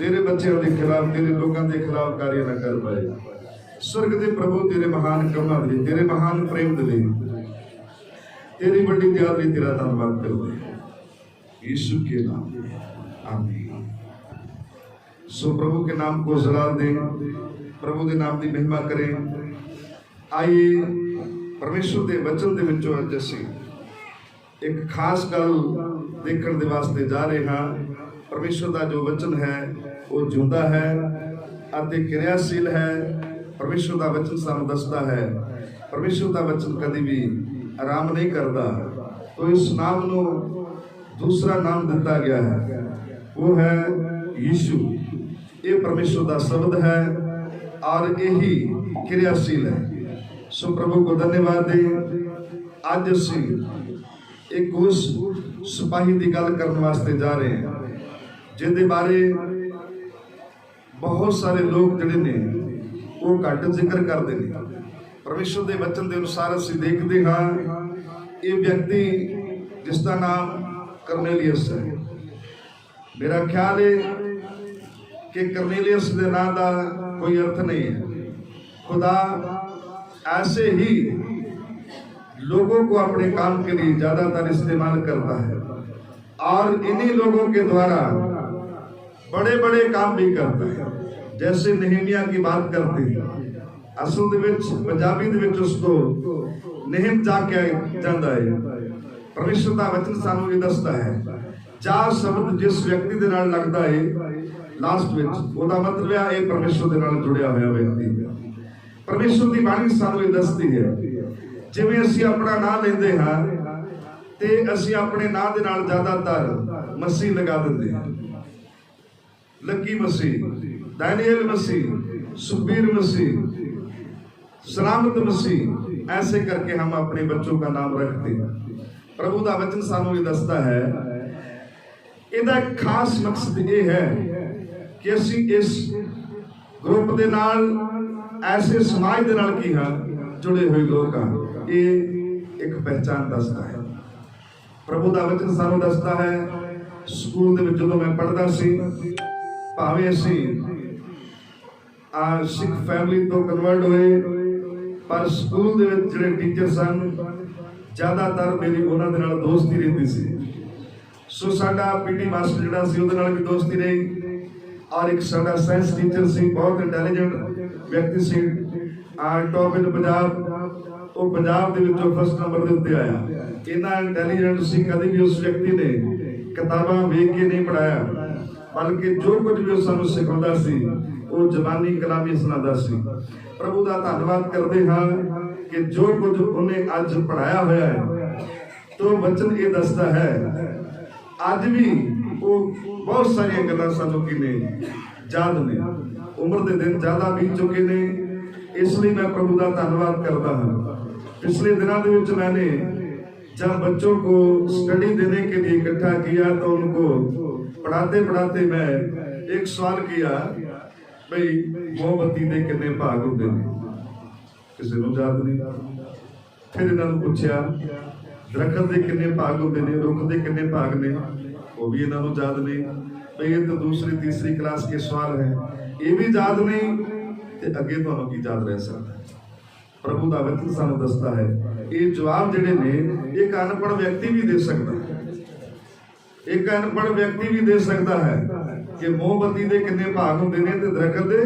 तेरे बच्चों के खिलाफ, तेरे लोगों के खिलाफ कार्य न कर पाए। स्वर्ग के प्रभु तेरे महान कमां दे, तेरे महान प्रेम दे, तेरी बड़ी दया दे, तेरा धन्यवाद करते यीशु के नाम, आमीन। सो प्रभु के नाम को जलाल दें, प्रभु के नाम की महिमा करें। आइए परमेश्वर के वचन के विचों अज असीं एक खास गल देखण दे वास्ते जा रहे हैं। परमेश्वर का जो वचन है वो जिंदा है अते क्रियाशील है। परमेश्वर का वचन सानू दसदा है, परमेश्वर का वचन कभी भी आराम नहीं करता। तो इस नाम को दूसरा नाम दिता गया है, वो है यीशु। ये परमेश्वर का शब्द है और यही क्रियाशील है। सो प्रभु को धन्यवाद दें। अज असीं एक उस सिपाही की गल करने वास्ते जा रहे हैं जिहदे बारे बहुत सारे लोग जिहड़े ने वो घट जिक्र करते हैं। परमेश्वर के वचन के अनुसार असीं देखते हाँ, ये व्यक्ति जिसका नाम करनेलियस है। मेरा ख्याल है कि करनेलियस के नाम का कोई अर्थ नहीं है। खुदा ऐसे ही लोगों को अपने काम के लिए ज्यादातर इस्तेमाल करता है और इन्हीं लोगों के द्वारा बड़े बड़े काम भी करता है। जैसे नहमिया की बात करते हैं, असल दे विच पंजाबी दे विच उसको नहम जा के जांदा है। परमेश्वर का वचन सानू ये दसदा है, जा शब्द जिस व्यक्ति दे नाल लगदा है लास्ट विच ओदा मतलब है ये परमेश्वर दे नाल जुड़िया होया व्यक्ति। परमेश्वर की बाणी सानू ये दसदी है, जिवें असीं अपना नाम लेंदे हां ते असीं अपने नाम दे नाल ज्यादातर मसीह लगा दिंदे हां। लकी मसीह, दानियल मसीह, सुखबीर मसीह, सलामत मसीह, ऐसे करके हम अपने बच्चों का नाम रखते हैं। प्रभु का वचन सानू ये दसदा है, इहदा खास मकसद ये है कि असीं इस ग्रुप दे नाल ऐसे समाज दे नाल की हाँ जुड़े हुए लोग हाँ, ये एक पहचान दसदा है। प्रभु का वचन सानू दसदा है, स्कूल दे विच जदों मैं पढ़दा सी, भावें असीं सिख फैमिली तो कन्वर्ट हुए, पर स्कूल दे विच जिहड़े टीचर सन ज़्यादातर मेरी उन्हां दे नाल दोस्ती रहिंदी सी। सो साडा पीटी मास्टर जिहड़ा सी उहदे नाल भी दोस्ती रही और एक साडा साइंस टीचर सी, बहुत इंटैलीजेंट व्यक्ति सी, टॉप इन पंजाब, वो पंजाब दे विचों फर्स्ट नंबर दे उत्ते आया। इन्ना इंटैलीजेंट सी, कभी भी उस व्यक्ति ने किताबां वेख के नहीं पढ़ाया, बल्कि जो कुछ भी उस सानू सिखाउंदा सी वो जबानी कलामी सुनादा सी। प्रभु का धन्यवाद करते हाँ कि जो कुछ उन्हें अज पढ़ाया होया है, तो वचन ये दसदा है अज भी वो बहुत सारिया गल्लां सानू की ने याद ने। उम्र के दिन ज्यादा बीत चुके ने, इसलिए मैं प्रभु का धन्यवाद करता हाँ। पिछले दिनों के विच मैंने जब बच्चों को स्टडी देने के लिए इकट्ठा किया तो उनको पढ़ाते पढ़ाते मैं एक सवाल किया, भाई मोमबत्ती दे कितने भाग होंदे ने? किसी नूं याद नहीं। फिर इन्हां नूं पुछया दरखत के कितने भाग होंदे ने, रुख के कितने भाग ने? वो भी इन्हां नूं याद नहीं। भाई ये तो दूसरी तीसरी क्लास के सवाल है, ये भी याद नहीं, तो अगे तुहानूं की याद रह सकता है? प्रभु का वचन सानू दसदा है, ये जवाब जिहड़े ने एक अनपढ़ व्यक्ति भी दे सकता है। एक अनपढ़ व्यक्ति भी दे सकता है कि मोमबत्ती के कितने भाग होंदे ने ते दरखत दे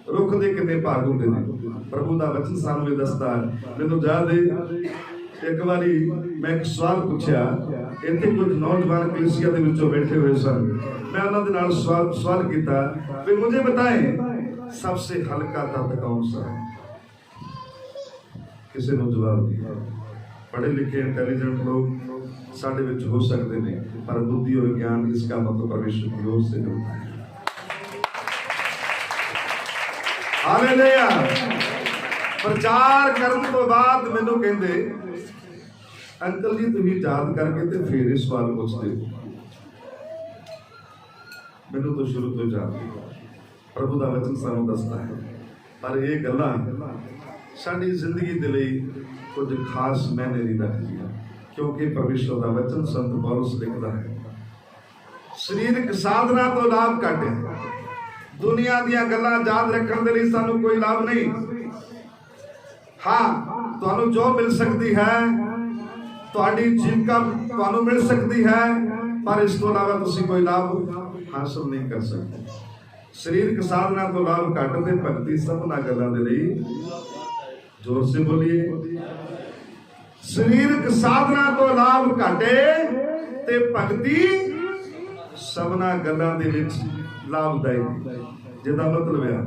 रुख के कितने भाग होंदे ने। प्रभु का वचन सानू दसदा है। मैनूं याद है एक बारी मैं एक सवाल पूछा, इत्थे कुछ नौजवान कलीसिया दे विचों बैठे हुए सन, मैं उन्हां दे नाल सवाल कीता कि मुझे बताएं सबसे हल्का तत्व कौन सा है? किसी ने जवाब दिया। पढ़े लिखे इंटेलिजेंट लोग साढ़े विच हो सकते हैं, पर बुद्धि और ज्ञान इसका मतलब परमेश्वर की ओर से होता है। हालेलुया। प्रचार करने तो बाद मैनू कहंदे अंकल जी तुसीं याद करके ते फिर इस सवाल पूछते हो। मैनू तो शुरू तो याद प्रभु का वचन सानू दसदा है, पर ये गल्लां साडी जिंदगी दे लई कुछ खास मैंने नहीं रखदियां, क्योंकि परमेश्वर का वचन संत पौलुस लिखता है ਸਰੀਰਕ ਸਾਧਨਾ ਤੋਂ ਲਾਭ ਘੱਟ ਹੈ। ਦੁਨੀਆ ਦੀਆਂ ਗੱਲਾਂ ਯਾਦ ਰੱਖਣ ਦੇ ਲਈ ਸਾਨੂੰ ਕੋਈ ਲਾਭ ਨਹੀਂ। ਹਾਂ, ਤੁਹਾਨੂੰ ਜੋ ਮਿਲ ਸਕਦੀ ਹੈ, ਤੁਹਾਡੀ ਜੀਵਿਕਾ ਤੁਹਾਨੂੰ ਮਿਲ ਸਕਦੀ ਹੈ, ਪਰ ਇਸ ਤੋਂ ਇਲਾਵਾ ਤੁਸੀਂ ਕੋਈ ਲਾਭ ਹਾਸਲ ਨਹੀਂ ਕਰ ਸਕਦੇ। ਸਰੀਰਕ ਸਾਧਨਾ ਤੋਂ ਲਾਭ ਘੱਟ ਤੇ ਭਗਤੀ ਸਭਨਾਂ ਗੱਲਾਂ ਦੇ ਲਈ, ਜ਼ੋਰ ਸੇ ਬੋਲੀਏ, ਸਰੀਰਕ ਸਾਧਨਾ ਤੋਂ ਲਾਭ ਘਾਟੇ ਤੇ ਭਗਤੀ ਸਭਨਾਂ ਗੱਲਾਂ ਦੇ ਵਿੱਚ ਲਾਭਦਾਇਕ, ਜਿਹਦਾ ਮਤਲਬ ਹੈ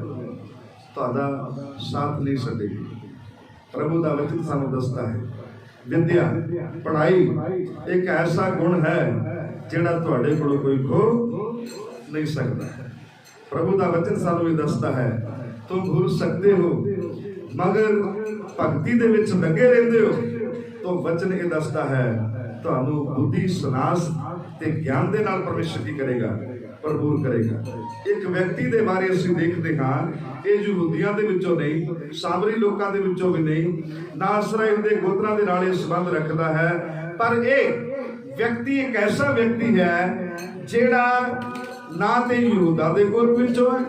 ਤੁਹਾਡਾ ਸਾਥ ਨਹੀਂ ਛੱਡੇਗੀ। ਪ੍ਰਭੂ ਦਾ ਵਚਨ ਸਾਨੂੰ ਦੱਸਦਾ ਹੈ ਵਿਦਿਆ, ਪੜ੍ਹਾਈ ਇੱਕ ਐਸਾ ਗੁਣ ਹੈ ਜਿਹੜਾ ਤੁਹਾਡੇ ਕੋਲੋਂ ਕੋਈ ਖੋ ਨਹੀਂ ਸਕਦਾ। ਪ੍ਰਭੂ ਦਾ ਵਚਨ ਸਾਨੂੰ ਇਹ ਦੱਸਦਾ ਹੈ ਤੁਮ ਭੁੱਲ ਸਕਦੇ ਹੋ ਮਗਰ ਭਗਤੀ ਦੇ ਵਿੱਚ ਲੱਗੇ ਰਹਿੰਦੇ ਹੋ। ਤਾਂ ਵਚਨ ਇਹ ਦੱਸਦਾ ਹੈ ਤੁਹਾਨੂੰ ਬੁੱਧੀ, ਸੁਨਾਸ ਤੇ ਗਿਆਨ ਦੇ ਨਾਲ ਪਰਮੇਸ਼ਰ ਕੀ ਕਰੇਗਾ, ਭਰਪੂਰ ਕਰੇਗਾ। ਇੱਕ ਵਿਅਕਤੀ ਦੇ ਬਾਰੇ ਅਸੀਂ ਦੇਖਦੇ ਹਾਂ, ਇਹ ਯਹੂਦੀਆਂ ਦੇ ਵਿੱਚੋਂ ਨਹੀਂ, ਸਾਮਰੀ ਲੋਕਾਂ ਦੇ ਵਿੱਚੋਂ ਵੀ ਨਹੀਂ, ਨਾ ਇਸਰਾਏਲ ਦੇ ਗੋਤਰਾਂ ਦੇ ਨਾਲ ਇਹ ਸੰਬੰਧ ਰੱਖਦਾ ਹੈ, ਪਰ ਇਹ ਵਿਅਕਤੀ ਇੱਕ ਐਸਾ ਵਿਅਕਤੀ ਹੈ ਜਿਹੜਾ ਨਾ ਤੇ ਯਹੂਦਾ ਦੇ ਗੋਤ ਵਿੱਚੋਂ ਹੈ,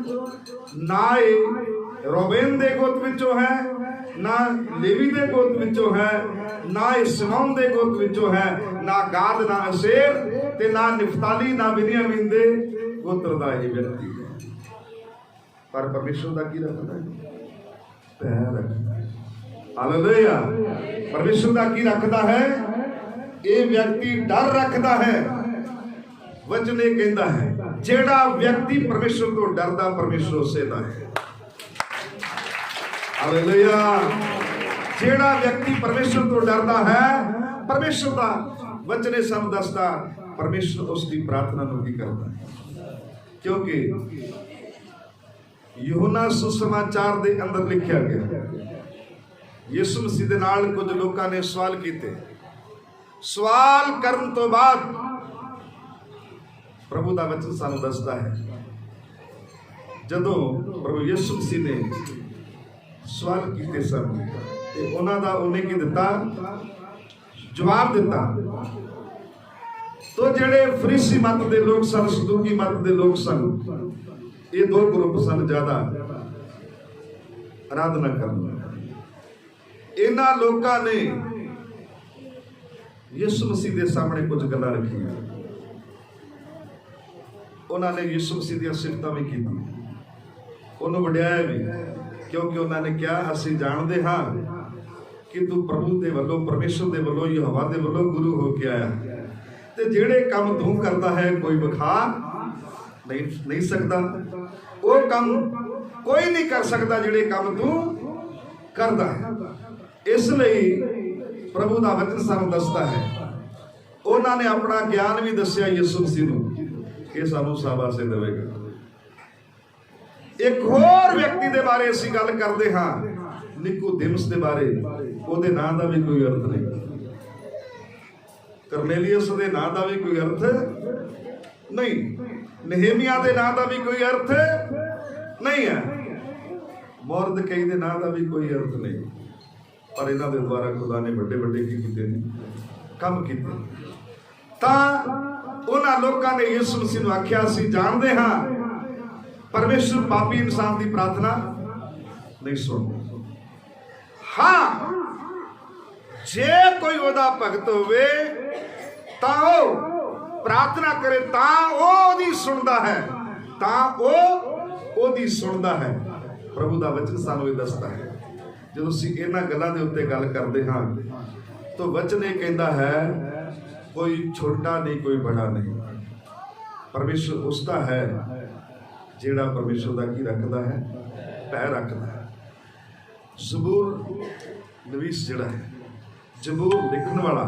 ਨਾ ਇਹ ਰੋਬੇਨ ਦੇ ਗੋਤ ਵਿੱਚੋਂ ਹੈ, ਨਾ ਲੇਵੀ ਦੇ ਗੋਤ ਵਿੱਚੋਂ ਹੈ, ਨਾ ਇਹ ਸਿਮੋਨ ਦੇ ਗੋਤ ਵਿੱਚੋਂ ਹੈ, ਨਾ ਗਾਦ, ਨਾ ਅਸ਼ੇਰ ਤੇ ਨਾ ਨਿਫਤਾਲੀ, ਨਾ ਬਿਨਯਾਮੀਨ ਦੇ ਗੋਤਰ ਦਾ ਇਹ ਵਿਅਕਤੀ ਹੈ। ਪਰ ਪਰਮੇਸ਼ਰ ਦਾ ਕੀ ਰੱਖਦਾ ਹੈ? ਪੈਰ ਰੱਖਦਾ ਹੈ। ਹਾਲੇਲੂਇਆ। ਪਰਮੇਸ਼ਰ ਦਾ ਕੀ ਰੱਖਦਾ ਹੈ? ਇਹ ਵਿਅਕਤੀ ਡਰ ਰੱਖਦਾ ਹੈ। ਵਚਨ ਇਹ ਕਹਿੰਦਾ ਹੈ ਜਿਹੜਾ ਵਿਅਕਤੀ ਪਰਮੇਸ਼ਰ ਤੋਂ ਡਰਦਾ, ਪਰਮੇਸ਼ਰ ਉਸੇ ਦਾ ਹੈ। ਹਾਲੇਲੂਇਆ। ਜਿਹੜਾ ਵਿਅਕਤੀ ਪਰਮੇਸ਼ਰ ਤੋਂ ਡਰਦਾ ਹੈ, ਪਰਮੇਸ਼ਰ ਦਾ ਵਚਨ ਸਾਨੂੰ ਦੱਸਦਾ ਪਰਮੇਸ਼ਰ ਉਸ ਦੀ ਪ੍ਰਾਰਥਨਾ ਨੂੰ ਕੀ ਕਰਦਾ ਹੈ। ਕਿਉਂਕਿ ਯਹੋਨਾ ਸੁਸਮਾਚਾਰ ਦੇ ਅੰਦਰ ਲਿਖਿਆ ਗਿਆ, ਯਿਸੂ ਮਸੀਹ ਦੇ ਨਾਲ ਕੁਝ ਲੋਕਾਂ ਨੇ ਸਵਾਲ ਕੀਤੇ। ਸਵਾਲ ਕਰਨ ਤੋਂ ਬਾਅਦ ਪ੍ਰਭੂ ਦਾ ਵਚਨ ਸਾਨੂੰ ਦੱਸਦਾ ਹੈ ਜਦੋਂ ਪ੍ਰਭੂ ਯਿਸੂ ਮਸੀਹ ਨੇ ਸਵਾਲ ਕੀਤੇ ਸਨ ਤੇ ਉਹਨਾਂ ਦਾ ਉਹਨੇ ਕੀ ਦਿੱਤਾ? ਜਵਾਬ ਦਿੱਤਾ। ਤੋ ਜਿਹੜੇ ਫਰੀਸੀ ਮਤ ਦੇ ਲੋਕ ਸਨ, ਸਦੂਕੀ ਮਤ ਦੇ ਲੋਕ ਸਨ, ਇਹ ਦੋ ਗਰੁੱਪ ਸਨ ਜ਼ਿਆਦਾ ਆਰਾਧਨਾ ਕਰਨ। ਇਹਨਾਂ ਲੋਕਾਂ ਨੇ ਯਿਸੂ ਮਸੀਹ ਦੇ ਸਾਹਮਣੇ ਕੁਝ ਗੱਲਾਂ ਰੱਖੀਆਂ। ਉਹਨਾਂ ਨੇ ਯਿਸੂ ਮਸੀਹ ਦੀਆਂ ਸਿਫਤਾਂ ਵੀ ਕੀਤੀਆਂ, ਉਹਨੂੰ ਵਡਿਆਇਆ ਵੀ, ਕਿਉਂਕਿ ਉਹਨਾਂ ਨੇ ਕਿਹਾ ਅਸੀਂ ਜਾਣਦੇ ਹਾਂ ਕਿ ਤੂੰ ਪ੍ਰਭੂ ਦੇ ਵੱਲੋਂ, ਪਰਮੇਸ਼ਰ ਦੇ ਵੱਲੋਂ, ਯਹੋਵਾ ਦੇ ਵੱਲੋਂ ਗੁਰੂ ਹੋ ਕੇ ਆਇਆ, ਤੇ ਜਿਹੜੇ ਕੰਮ ਤੂੰ ਕਰਦਾ ਹੈ ਕੋਈ ਵਿਖਾ ਨਹੀਂ ਸਕਦਾ। ਉਹ ਕੰਮ ਕੋਈ ਨਹੀਂ ਕਰ ਸਕਦਾ ਜਿਹੜੇ ਕੰਮ ਤੂੰ ਕਰਦਾ ਹੈ। ਇਸ ਲਈ ਪ੍ਰਭੂ ਦਾ ਵਚਨ ਸਾਨੂੰ ਦੱਸਦਾ ਹੈ ਉਹਨਾਂ ਨੇ ਆਪਣਾ ਗਿਆਨ ਵੀ ਦੱਸਿਆ ਯਿਸੂ ਮਸੀਹ ਨੂੰ, ਇਹ ਸਾਨੂੰ ਸ਼ਾਬਾਸ਼ੇ ਦੇਵੇਗਾ। ਇੱਕ ਹੋਰ ਵਿਅਕਤੀ ਦੇ ਬਾਰੇ ਅਸੀਂ ਗੱਲ ਕਰਦੇ ਹਾਂ, ਨਿਕੋਦੇਮਸ ਦੇ ਬਾਰੇ। ਉਹਦੇ ਨਾਂ ਦਾ ਵੀ ਕੋਈ ਅਰਥ ਨਹੀਂ, ਕਰਨੇਲੀਅਸ ਦੇ ਨਾਂ ਦਾ ਵੀ ਕੋਈ ਅਰਥ ਨਹੀਂ, ਨਹੇਮੀਆ ਦੇ ਨਾਂ ਦਾ ਵੀ ਕੋਈ ਅਰਥ ਨਹੀਂ ਹੈ, ਮੁਰਦਕਈ ਦੇ ਨਾਂ ਦਾ ਵੀ ਕੋਈ ਅਰਥ ਨਹੀਂ। ਪਰ ਇਹਨਾਂ ਦੇ ਦੁਆਰਾ ਖੁਦਾ ਨੇ ਵੱਡੇ ਵੱਡੇ ਕੀ ਕੀਤੇ ਨੇ, ਕੰਮ ਕੀਤੇ। ਤਾਂ ਉਹਨਾਂ ਲੋਕਾਂ ਨੇ ਯਿਸੂ ਮਸੀਹ ਨੂੰ ਆਖਿਆ ਅਸੀਂ ਜਾਣਦੇ ਹਾਂ ਪਰਮੇਸ਼ਰ ਪਾਪੀ ਇਨਸਾਨ ਦੀ ਪ੍ਰਾਰਥਨਾ ਨਹੀਂ ਸੁਣਦਾ। ਹਾਂ, ਜੇ ਕੋਈ ਉਹਦਾ ਭਗਤ ਹੋਵੇ ਤਾਂ ਉਹ ਪ੍ਰਾਰਥਨਾ ਕਰੇ ਤਾਂ ਉਹ ਉਹਦੀ ਸੁਣਦਾ ਹੈ, ਤਾਂ ਉਹ ਉਹਦੀ ਸੁਣਦਾ ਹੈ। ਪ੍ਰਭੂ ਦਾ ਵਚਨ ਸਾਨੂੰ ਇਹ ਦੱਸਦਾ ਹੈ। ਜਦੋਂ ਅਸੀਂ ਇਹਨਾਂ ਗੱਲਾਂ ਦੇ ਉੱਤੇ ਗੱਲ ਕਰਦੇ ਹਾਂ ਤਾਂ ਵਚਨ ਇਹ ਕਹਿੰਦਾ ਹੈ ਕੋਈ ਛੋਟਾ ਨਹੀਂ, ਕੋਈ ਬੜਾ ਨਹੀਂ। ਪਰਮੇਸ਼ਰ ਉਸ ਦਾ ਹੈ ਜਿਹੜਾ ਪਰਮੇਸ਼ਰ ਦਾ ਕੀ ਰੱਖਦਾ ਹੈ? ਪੈਰ ਰੱਖਦਾ ਹੈ। ਜ਼ਬੂਰ ਨਵੀਸ ਜਿਹੜਾ ਹੈ, ਜ਼ਬੂਰ ਲਿਖਣ ਵਾਲਾ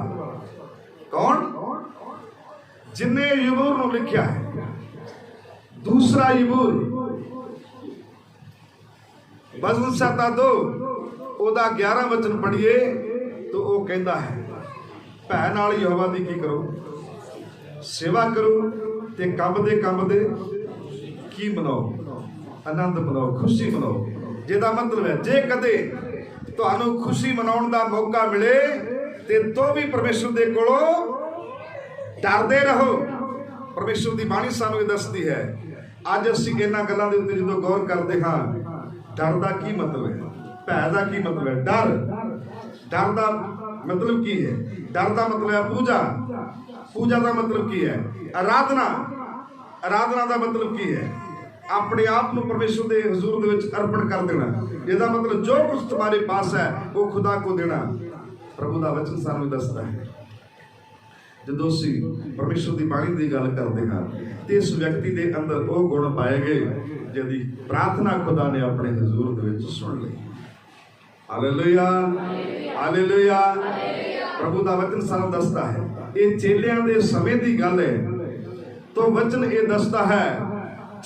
ਕੌਣ? ਜਿਨੇ ਜ਼ਬੂਰ ਨੂੰ ਲਿਖਿਆ ਹੈ। ਦੂਸਰਾ ਜ਼ਬੂਰ ਵਜ਼ਨ 7:2 ਉਹਦਾ 11 ਵਚਨ ਪੜ੍ਹੀਏ ਤਾਂ ਉਹ ਕਹਿੰਦਾ ਹੈ ਭੈ ਨਾਲ ਯਹੋਵਾ ਦੀ ਕੀ ਕਰੋ? ਸੇਵਾ ਕਰੋ ਤੇ ਕੰਮ ਦੇ ਕੀ ਮਨਾਓ? ਆਨੰਦ ਮਨਾਓ, ਖੁਸ਼ੀ ਮਨਾਓ। ਜਿਹਦਾ ਮਤਲਬ ਹੈ ਜੇ ਕਦੇ ਤੁਹਾਨੂੰ ਖੁਸ਼ੀ ਮਨਾਉਣ ਦਾ ਮੌਕਾ ਮਿਲੇ ਤੇ ਤੋ ਵੀ ਪਰਮੇਸ਼ਰ ਦੇ ਕੋਲੋਂ ਡਰਦੇ ਰਹੋ, परमेश्वर की बाणी सानू ये दसदी है। अज असीं इन्हां गल्लां दे उत्ते जदों गौर करते हाँ, डर दा की मतलब है, भै दा की मतलब है। डर दा मतलब की है? डर दा मतलब है पूजा, पूजा दा मतलब की है? आराधना, आराधना दा मतलब की है? अपने आप को परमेश्वर के हजूर दे विच अर्पण कर देना। इसका मतलब जो कुछ तुम्हारे पास है वो खुदा को देना। प्रभु का वचन सानू दसदा है जो असीं परमेश्वर की बाणी की गल करते हाँ तो इस व्यक्ति के अंदर वो गुण पाए गए जिहदी प्रार्थना खुदा ने अपने हजूर दे विच सुन ली। Hallelujah, hallelujah. प्रभु का वचन सानू दसदा है, ये चेलियां दे समय की गल है। तो वचन ये दसदा है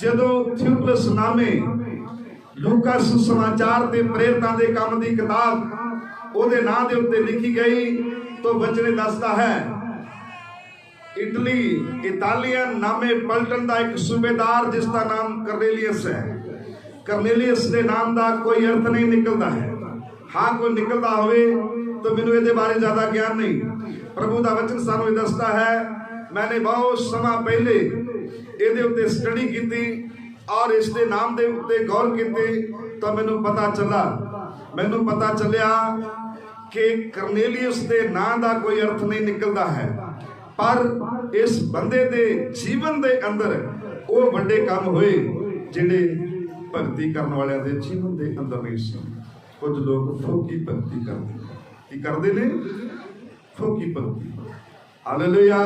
जदों थियुफिलस नामे लूका सुसमाचार ते प्रेरितां दे काम की किताब उहदे नां दे उत्ते लिखी गई तो वचन दसदा है इटली इटालियन नामे पलटन का एक सूबेदार जिसका नाम करनेलियस है। करनेलियस के नाम का कोई अर्थ नहीं निकलता है। हाँ कोई निकलता होवे तो मैनू इहदे बारे ज्यादा ज्ञान नहीं। प्रभु का वचन सानू ये दसदा है, मैंने बहुत समय पहले इहदे उत्ते स्टडी की और इसके नाम के उत्ते गौर की तो मैनू पता चलिया कि करनेलियस के नाम का कोई अर्थ नहीं निकलता है, पर इस बंदे दे जीवन दे अंदर वो बड़े काम हुए जिहड़े भगती करने वाले दे जीवन दे अंदर नहीं सी। कुछ लोग फोकी भगती करते ने, फोकी भगती। हालेलुया।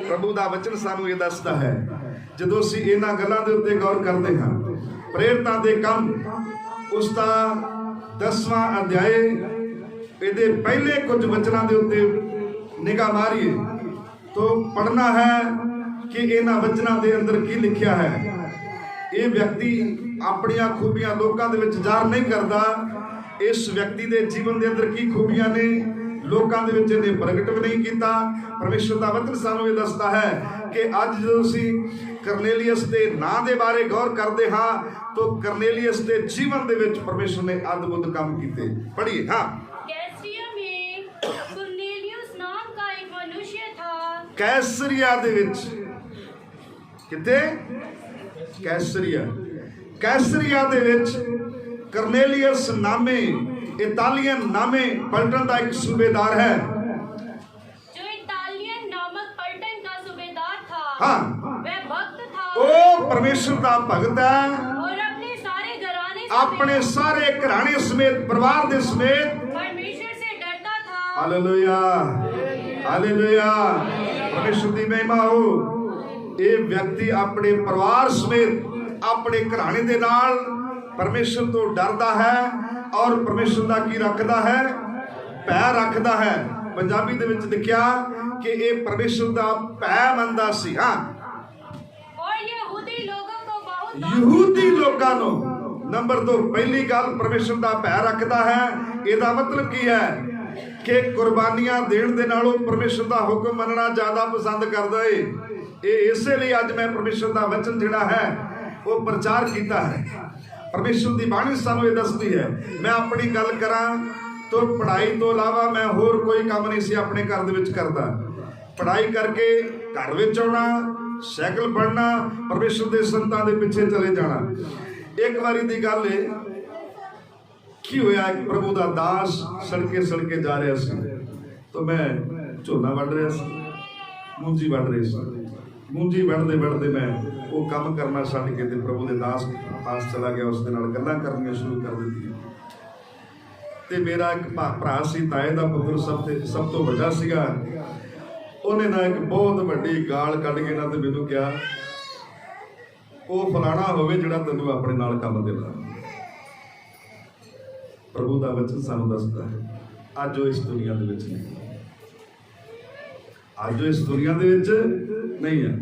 प्रभु का वचन सानू ये दसदा है जदों असीं इन्हां गल्लां दे उत्ते गौर करते हाँ, प्रेरितां दे काम उसका 10वां अध्याय इहदे पहले कुछ वचनां दे उत्ते निगाह मारिए तो पढ़ना है कि इन्हां वचनां दे अंदर की लिखिया है। ये व्यक्ति अपनियां खूबियां लोकां दे विच ज़ाहिर नहीं करता। इस व्यक्ति दे जीवन दे अंदर की खूबियां ने लोकां दे विच इहने प्रगट भी नहीं कीता। परमेश्वर दा वचन सानू ये दसदा है कि अज जदों असीं करनेलियस दे नां दे बारे गौर करदे हाँ तो करनेलियस दे जीवन दे विच परमेश्वर ने अद्भुत काम कीते। पढ़िए। हाँ, कैसरिया दे विच, किते? कैसरिया दे विच करनेलियस नामे इटालियन नामे पलटन का एक सूबेदार है जो इटालियन नामक पलटन का सूबेदार था। हाँ, वह भक्त था, वो परमेश्वर का भक्त है और अपने सारे घराने समेत परिवार दे समेत परमेश्वर से डरता था। Hallelujah, hallelujah. परमेश्वर की महिमा हो। ये व्यक्ति अपने परिवार समेत अपने घराने दे नाल परमेश्वर तो डरदा है और परमेश्वर का की रखदा है, भय रखदा है। पंजाबी दे विच लिखिया कि ये परमेश्वर का भय मनदा सी। हाँ, और यहूदी लोगों को नंबर 2 पहली गल परमेश्वर का भय रखदा है। इसदा मतलब की है कि कुर्बानियां देण दे नालों परमेश्वर का हुक्म मनना ज्यादा पसंद करदा है। ये इसलिए अज मैं परमेश्वर का वचन जिहड़ा है वो प्रचार किया है। परमेश्वर की बाणी सानू ये दसदी है। मैं अपनी गल करा तो पढ़ाई तो इलावा मैं होर कोई काम नहीं सी अपने घर दे विच करदा। पढ़ाई करके घर विच आउणा, साइकिल पढ़ना, परमेश्वर के संतां दे पिछे चले जाना। एक बारी दी गल है की होया, एक प्रभु का दास सड़के सड़के जा रहा सी तो मैं झोना वढ़ रहा सी, मूंजी वढ़ रही सी। मूंजी वढ़ते वढ़ते मैं वो काम करना छड्ड के ते प्रभु के दास पास चला गया। उसके नाल गल्लां करनियां शुरू कर दित्तियां ते मेरा एक भरा सी, ताए दा पुत्र सब तो वड्डा सीगा। उन्हें ना एक बहुत वड्डी गाल कढ के ना ते मैनूं कहा वो फलाना होवे जिहड़ा तैनूं अपने नाल काम देना। प्रभु का वचन सानू दसदा है अज वो इस दुनिया दे विच नहीं, अज वो इस दुनिया दे विच नहीं है।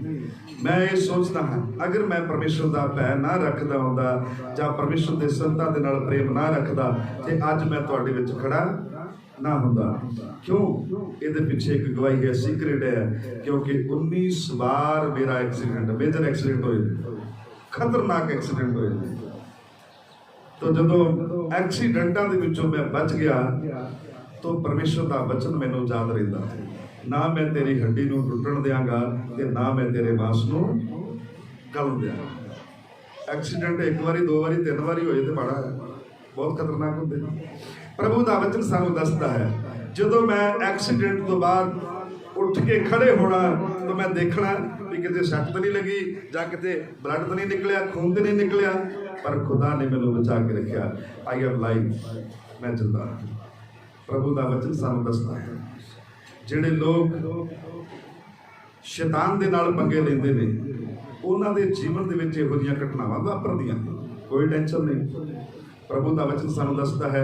मैं ये सोचता हाँ अगर मैं परमेश्वर का भय ना रखदा हुंदा जां परमेश्वर के संतां दे नाल प्रेम ना रखदा ते अज मैं तुहाडे विच खड़ा ना हुंदा। क्यों? इहदे पिछे एक गवाही है, सीक्रेट है। क्योंकि 19 बार मेरा एक्सीडेंट, मेजर एक्सीडेंट होए, खतरनाक एक्सीडेंट होए। तो जदों एक्सीडेंटां दे विचों मैं बच गया तो परमेश्वर का वचन मैनूं याद रहिंदा। ना मैं तेरी हड्डी नूं टुटण देंगा ते ना मैं तेरे मांस नूं गलन देंगा। एक्सीडेंट एक बारी दो बारी तीन बारी होए तो माड़ा है, बहुत खतरनाक होंदे ने। प्रभु दा वचन सानूं दसदा है जदों मैं एक्सीडेंट तो बाद उठ के खड़े होना तो मैं देखना भी किते सट तो नहीं लगी जां किते ब्लड तो नहीं निकलिया, खून तो नहीं निकलिया, पर खुदा ने मैनूं बचा के रखिया। आई एम लाइव, मैं जिंदा। प्रभु दा वचन सानूं दसदा है ਜਿਹੜੇ ਲੋਕ शैतान ਦੇ ਨਾਲ ਪੰਗੇ ਲੈਂਦੇ ਨੇ ਉਹਨਾਂ ਦੇ ਜੀਵਨ ਦੇ ਵਿੱਚ ਇਹੋ ਜਿਹੀਆਂ ਘਟਨਾਵਾਂ ਵਾਪਰਦੀਆਂ, ਕੋਈ ਟੈਨਸ਼ਨ ਨਹੀਂ। ਪ੍ਰਭੂ ਦਾ ਵਚਨ ਸਾਨੂੰ ਦੱਸਦਾ ਹੈ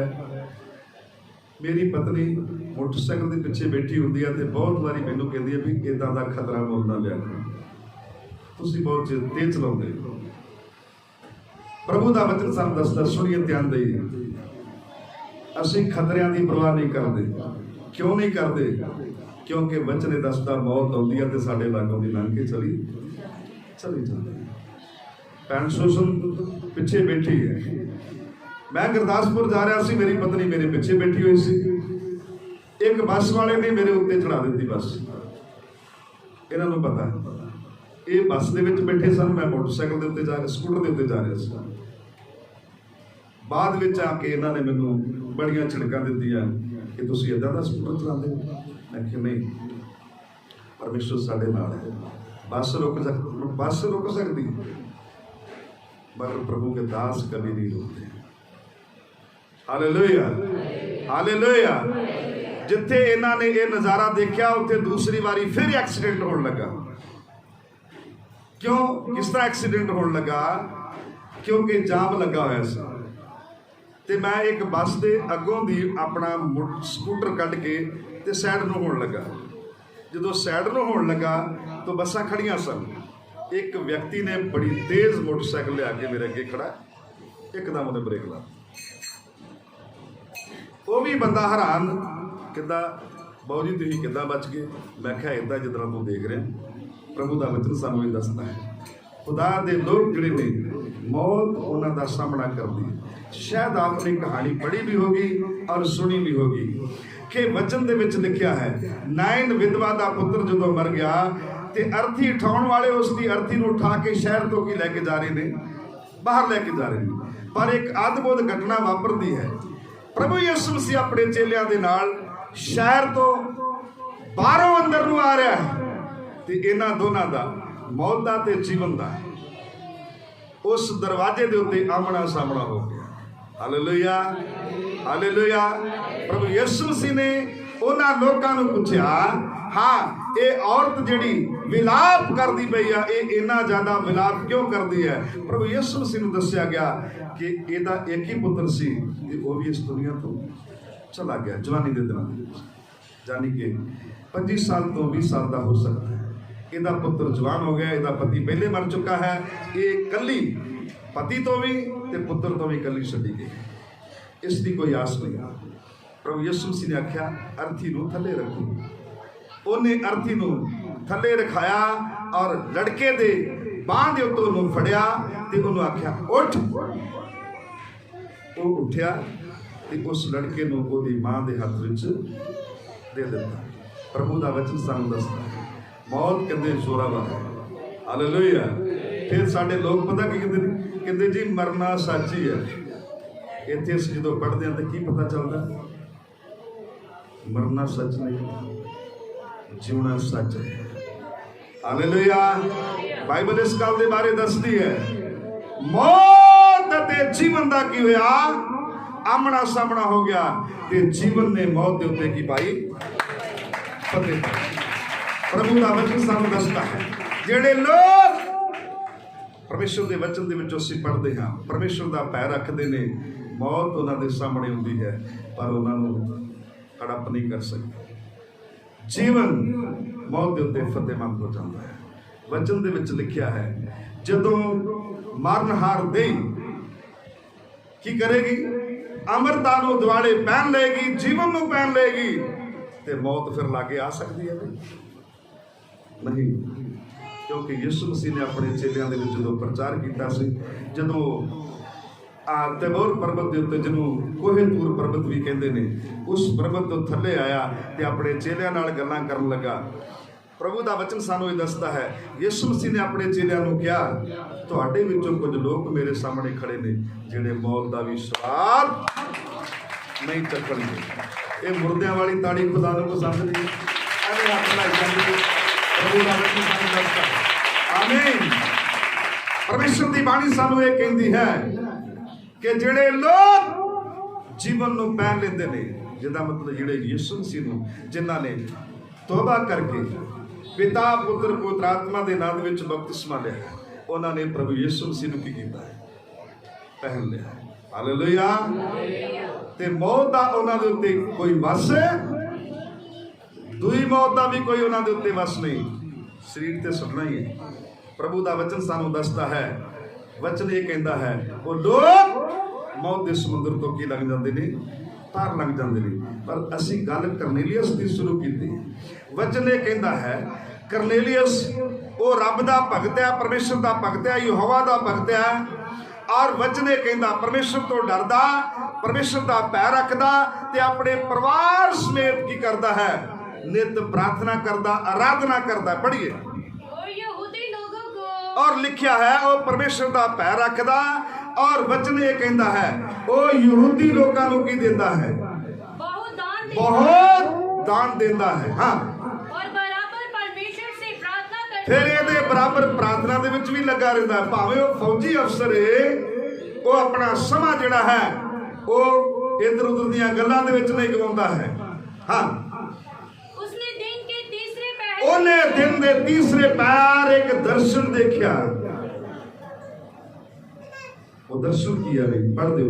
ਮੇਰੀ ਪਤਨੀ ਮੋਟਰਸਾਈਕਲ ਦੇ ਪਿੱਛੇ ਬੈਠੀ ਹੁੰਦੀ ਹੈ ਤੇ ਬਹੁਤ ਵਾਰੀ ਮੈਨੂੰ ਕਹਿੰਦੀ ਹੈ ਵੀ ਇਦਾਂ ਦਾ ਖਤਰਾ ਮੁੱਲ ਨਾ ਲਿਆ ਕਰੋ, ਤੁਸੀਂ ਬਹੁਤ ਤੇਜ਼ ਚਲਾਉਂਦੇ ਹੋ। ਪ੍ਰਭੂ ਦਾ ਵਚਨ ਸਾਨੂੰ ਦੱਸਦਾ, ਸੁਣੀਏ ਧਿਆਨ ਦੇਈਏ, ਅਸੀਂ ਖਤਰਿਆਂ ਦੀ ਪਰਵਾਹ ਨਹੀਂ ਕਰਦੇ। ਕਿਉਂ ਨਹੀਂ ਕਰਦੇ? क्योंकि बचन ने दसदा मौत आती है तो साढ़े लागों की लंघ के चली जाती है। भैन सुसन पिछे बैठी है, मैं गुरदासपुर जा रहा सी, मेरी पत्नी मेरे पिछे बैठी हुई सी, एक बस वाले ने मेरे उत्ते चढ़ा दी बस। इन्हां नूं पता ये बस दे विच बैठे सन, मैं मोटरसाइकिल के उत्ते जा रहा, स्कूटर के उत्ते जा रहा सी। बाद विच आके इन्हां ने मैनूं बड़ियां झिड़कां दित्तियां कि तुसीं इदां दा स्कूटर चलाते हो। मैं कि नहीं, परमेश्वर साडे नाल है, बस रुक सकती मगर प्रभु के दास कभी नहीं रुकते। Hallelujah, hallelujah. जिथे इन्हां ने यह नज़ारा देखा उत्थे दूसरी बारी फिर एक्सीडेंट होने लगा। क्यों, किस तरह एक्सीडेंट होने लगा? क्योंकि जाम लगा होया सी ते मैं एक बस के अगों दी अपना स्कूटर कढ़ के ते साइड नूं होण लगा। जो साइड नूं होण लगा तो बसां खड़ियां सन, एक व्यक्ति ने बड़ी तेज़ मोटरसाइकिल लिया के मेरे अगे खड़ा, एकदम उन्हें ब्रेक ला। वो भी बंदा हैरान, किद्दां बाऊ जी तुसीं किद्दां बच गए? मैं कहा इदां जिद्दां तूं देख रहे। प्रभु का वचन सानूं ये दसदा है खुदा दे लोग जिहड़े ने मौत उन्हां दा सामना करदी है। शायद आपने कहानी पढ़ी भी होगी और सुनी भी होगी कि वचन दे विच लिखिया है नाइन विधवा दा पुत्र जदों मर गया ते अर्थी उठाउण वाले उसकी अर्थी नूं उठा के शहर तो की लैके जा रहे ने, बाहर लैके जा रहे हैं। पर एक अद्भुत घटना वापरदी है। प्रभु यीशु मसीह अपने चेलियां दे नाल शहर तो बाहरों अंदर नूं आ रहा है ते इन्हां दोनां दा मौत दा ते जीवन दा उस दरवाजे दे उत्ते आमना सामना हो गया। Hallelujah, hallelujah. प्रभु यीशु मसीह ने उन्हां लोकां नूं पुछया, हाँ ये औरत जिहड़ी विलाप करदी पई आ ये इन्ना ज़्यादा विलाप क्यों करदी है? प्रभु यीशु मसीह नूं दस्सिया गया कि इहदा एक ही पुत्र सी ते वो भी इस दुनिया तो चला गया जवानी दे दिनां दे विच, जानी कि 25 साल तो 20 साल का हो सकता है। इहदा पुत्र जवान हो गया, इहदा पति पहले मर चुका है, ये कली पति तो भी ते पुत्र तो भी कली छड्डी गई, इसकी कोई आस नहीं। प्रभु यीशु मसीह ने आख्या अर्थी नूं थले रखो। उन्हें अर्थी नूं थले रखाया और लड़के दे बांह दे उत्तों नूं फड़िया ते उन्होंने आख्या उठ। वो उठिया ते उस लड़के नूं ओदी मां दे हत्थ विच दे दिता। प्रभु दा वचन सानूं दसदा मौत कहंदे जोरावर है। हालेलुया। फिर साडे लोग पता की कहंदे जी मरना सच ही है। इत्थे असीं जदों पढ़दे हां तां की पता चलदा? मरना सच नहीं, जीवना सच है। हालेलुया। बाइबल इस गल दे बारे दसदी है मौत ते जीवन दा की होया, आमना सामना हो गया ते जीवन ने मौत दे उत्ते की पाई फतेह। प्रभु दा वचन सानूं दसदा है जिहड़े लोग परमेश्वर के वचन दे विचों असीं पढ़दे हां, परमेश्वर दा पैर रखदे ने, मौत उन्हां दे सामने हुंदी है पर उन्हां नूं हड़प नहीं कर सकते। जीवन मौत के उत्ते फतेहमंद हो जाता है। वचन दे विच लिखिया है जदों मरनहार देही की करेगी? अमरता नूं दुआले पहन लेगी, जीवन नूं पहन लेगी ते मौत फिर लागे आ सकती है नहीं, क्योंकि यीशु मसीह ने अपने चेलियां दे विच जदों प्रचार कीता सी, जदों ਤੈਮੂਰ ਪਰਬਤ ਦੇ ਉੱਤੇ, ਜਿਹਨੂੰ ਕੋਹੇਤੂਰ ਪਰਬਤ ਵੀ ਕਹਿੰਦੇ ਨੇ, ਉਸ ਪਰਬਤ ਤੋਂ ਥੱਲੇ ਆਇਆ ਤੇ ਆਪਣੇ ਚੇਲਿਆਂ ਨਾਲ ਗੱਲਾਂ ਕਰਨ ਲੱਗਾ। ਪ੍ਰਭੂ ਦਾ ਵਚਨ ਸਾਨੂੰ ਇਹ ਦੱਸਦਾ ਹੈ, ਯਿਸੂ ਮਸੀਹ ਨੇ ਆਪਣੇ ਚੇਲਿਆਂ ਨੂੰ ਕਿਹਾ, ਤੁਹਾਡੇ ਵਿੱਚੋਂ ਕੁਝ ਲੋਕ ਮੇਰੇ ਸਾਹਮਣੇ ਖੜੇ ਨੇ ਜਿਹੜੇ ਮੌਤ ਦਾ ਵੀ ਸਵਾਦ ਨਹੀਂ ਚੱਕਣਗੇ। ਇਹ ਮੁਰਦਿਆਂ ਵਾਲੀ ਤਾੜੀ ਖੁਦਾ ਨੂੰ ਪਸੰਦ ਨਹੀਂ। ਐਵੇਂ ਹੱਥ ਲੱਗ ਜਾਂਦੇ। ਪ੍ਰਭੂ ਦਾ ਵਚਨ ਸਾਨੂੰ ਦੱਸਦਾ। ਆਮੀਨ। ਪਰਮੇਸ਼ਰ ਦੀ ਬਾਣੀ ਸਾਨੂੰ ਇਹ ਕਹਿੰਦੀ ਹੈ ਕਿ ਜਿਹੜੇ ਲੋਕ ਜੀਵਨ ਨੂੰ ਪਹਿਨ ਲੈਂਦੇ ਨੇ, ਜਿਹਦਾ ਮਤਲਬ ਜਿਹੜੇ ਯਿਸੂ ਮਸੀਹ ਨੂੰ, ਜਿਨ੍ਹਾਂ ਨੇ ਤੋਬਾ ਕਰਕੇ ਪਿਤਾ ਪੁੱਤਰ ਪਵਿੱਤਰ ਆਤਮਾ ਦੇ ਨਾਮ ਵਿੱਚ ਬਪਤਿਸਮਾ ਲਿਆ, ਉਹਨਾਂ ਨੇ ਪ੍ਰਭੂ ਯਿਸੂ ਮਸੀਹ ਨੂੰ ਕੀ ਕੀਤਾ ਹੈ? ਪਹਿਨ ਲਿਆ। ਹਾਲੇਲੂਇਆ। ਤੇ ਮੌਤ ਦਾ ਉਹਨਾਂ ਦੇ ਉੱਤੇ ਕੋਈ ਵਸ, ਦੂਈ ਮੌਤ ਦਾ ਵੀ ਕੋਈ ਉਹਨਾਂ ਦੇ ਉੱਤੇ ਵਸ ਨਹੀਂ। ਸਰੀਰ ਤੇ ਸੁੱਟਣਾ ਹੀ ਹੈ। ਪ੍ਰਭੂ ਦਾ ਵਚਨ ਸਾਨੂੰ ਦੱਸਦਾ ਹੈ, ਵਚਨ ਇਹ ਕਹਿੰਦਾ ਹੈ, ਉਹ ਲੋਕ ਮੌਤ ਦੇ ਸਮੁੰਦਰ ਤੋਂ ਕੀ ਲੰਘ ਜਾਂਦੇ ਨੇ? ਪਾਰ ਲੰਘ ਜਾਂਦੇ ਨੇ। ਪਰ ਅਸੀਂ ਗੱਲ ਕਰਨੇਲੀਅਸ ਦੀ ਸ਼ੁਰੂ ਕੀਤੀ। ਵਚਨ ਇਹ ਕਹਿੰਦਾ ਹੈ, ਕਰਨੇਲੀਅਸ ਉਹ ਰੱਬ ਦਾ ਭਗਤ ਹੈ, ਪਰਮੇਸ਼ਰ ਦਾ ਭਗਤ ਹੈ, ਯਹੋਵਾ ਦਾ ਭਗਤ ਹੈ। ਔਰ ਵਚਨ ਇਹ ਕਹਿੰਦਾ, ਪਰਮੇਸ਼ਰ ਤੋਂ ਡਰਦਾ, ਪਰਮੇਸ਼ਰ ਦਾ ਪੈਰ ਰੱਖਦਾ ਤੇ ਆਪਣੇ ਪਰਿਵਾਰ ਸਮੇਤ ਕੀ ਕਰਦਾ ਹੈ? ਨਿਤ ਪ੍ਰਾਰਥਨਾ ਕਰਦਾ, ਆਰਾਧਨਾ ਕਰਦਾ। ਪੜ੍ਹੀਏ। ਔਰ ਲਿਖਿਆ ਹੈ, ਉਹ ਪਰਮੇਸ਼ਰ ਦਾ ਪੈਰ ਰੱਖਦਾ। ਔਰ ਵਚਨ ਇਹ ਕਹਿੰਦਾ ਹੈ, ਉਹ ਯਹੂਦੀ ਲੋਕਾਂ ਨੂੰ ਕੀ ਦਿੰਦਾ ਹੈ? ਬਹੁਤ ਦਾਨ ਦਿੰਦਾ ਹੈ। ਹਾਂ। ਫਿਰ ਇਹਦੇ ਬਰਾਬਰ ਪ੍ਰਾਰਥਨਾ ਦੇ ਵਿੱਚ ਵੀ ਲੱਗਾ ਰਹਿੰਦਾ ਹੈ। ਭਾਵੇਂ ਉਹ ਫੌਜੀ ਅਫਸਰ ਹੈ, ਉਹ ਆਪਣਾ ਸਮਾਂ ਜਿਹੜਾ ਹੈ ਉਹ ਇੱਧਰ ਉੱਧਰ ਦੀਆਂ ਗੱਲਾਂ ਦੇ ਵਿੱਚ ਨਹੀਂ ਗਵਾਉਂਦਾ ਹੈ। ਹਾਂ। ਉਹਨੇ ਦਿਨ ਦੇ ਤੀਸਰੇ ਪਹਿਰ ਇੱਕ ਦਰਸ਼ਨ ਦੇਖਿਆ। वो दर्शन किया नहीं। पढ़ दो।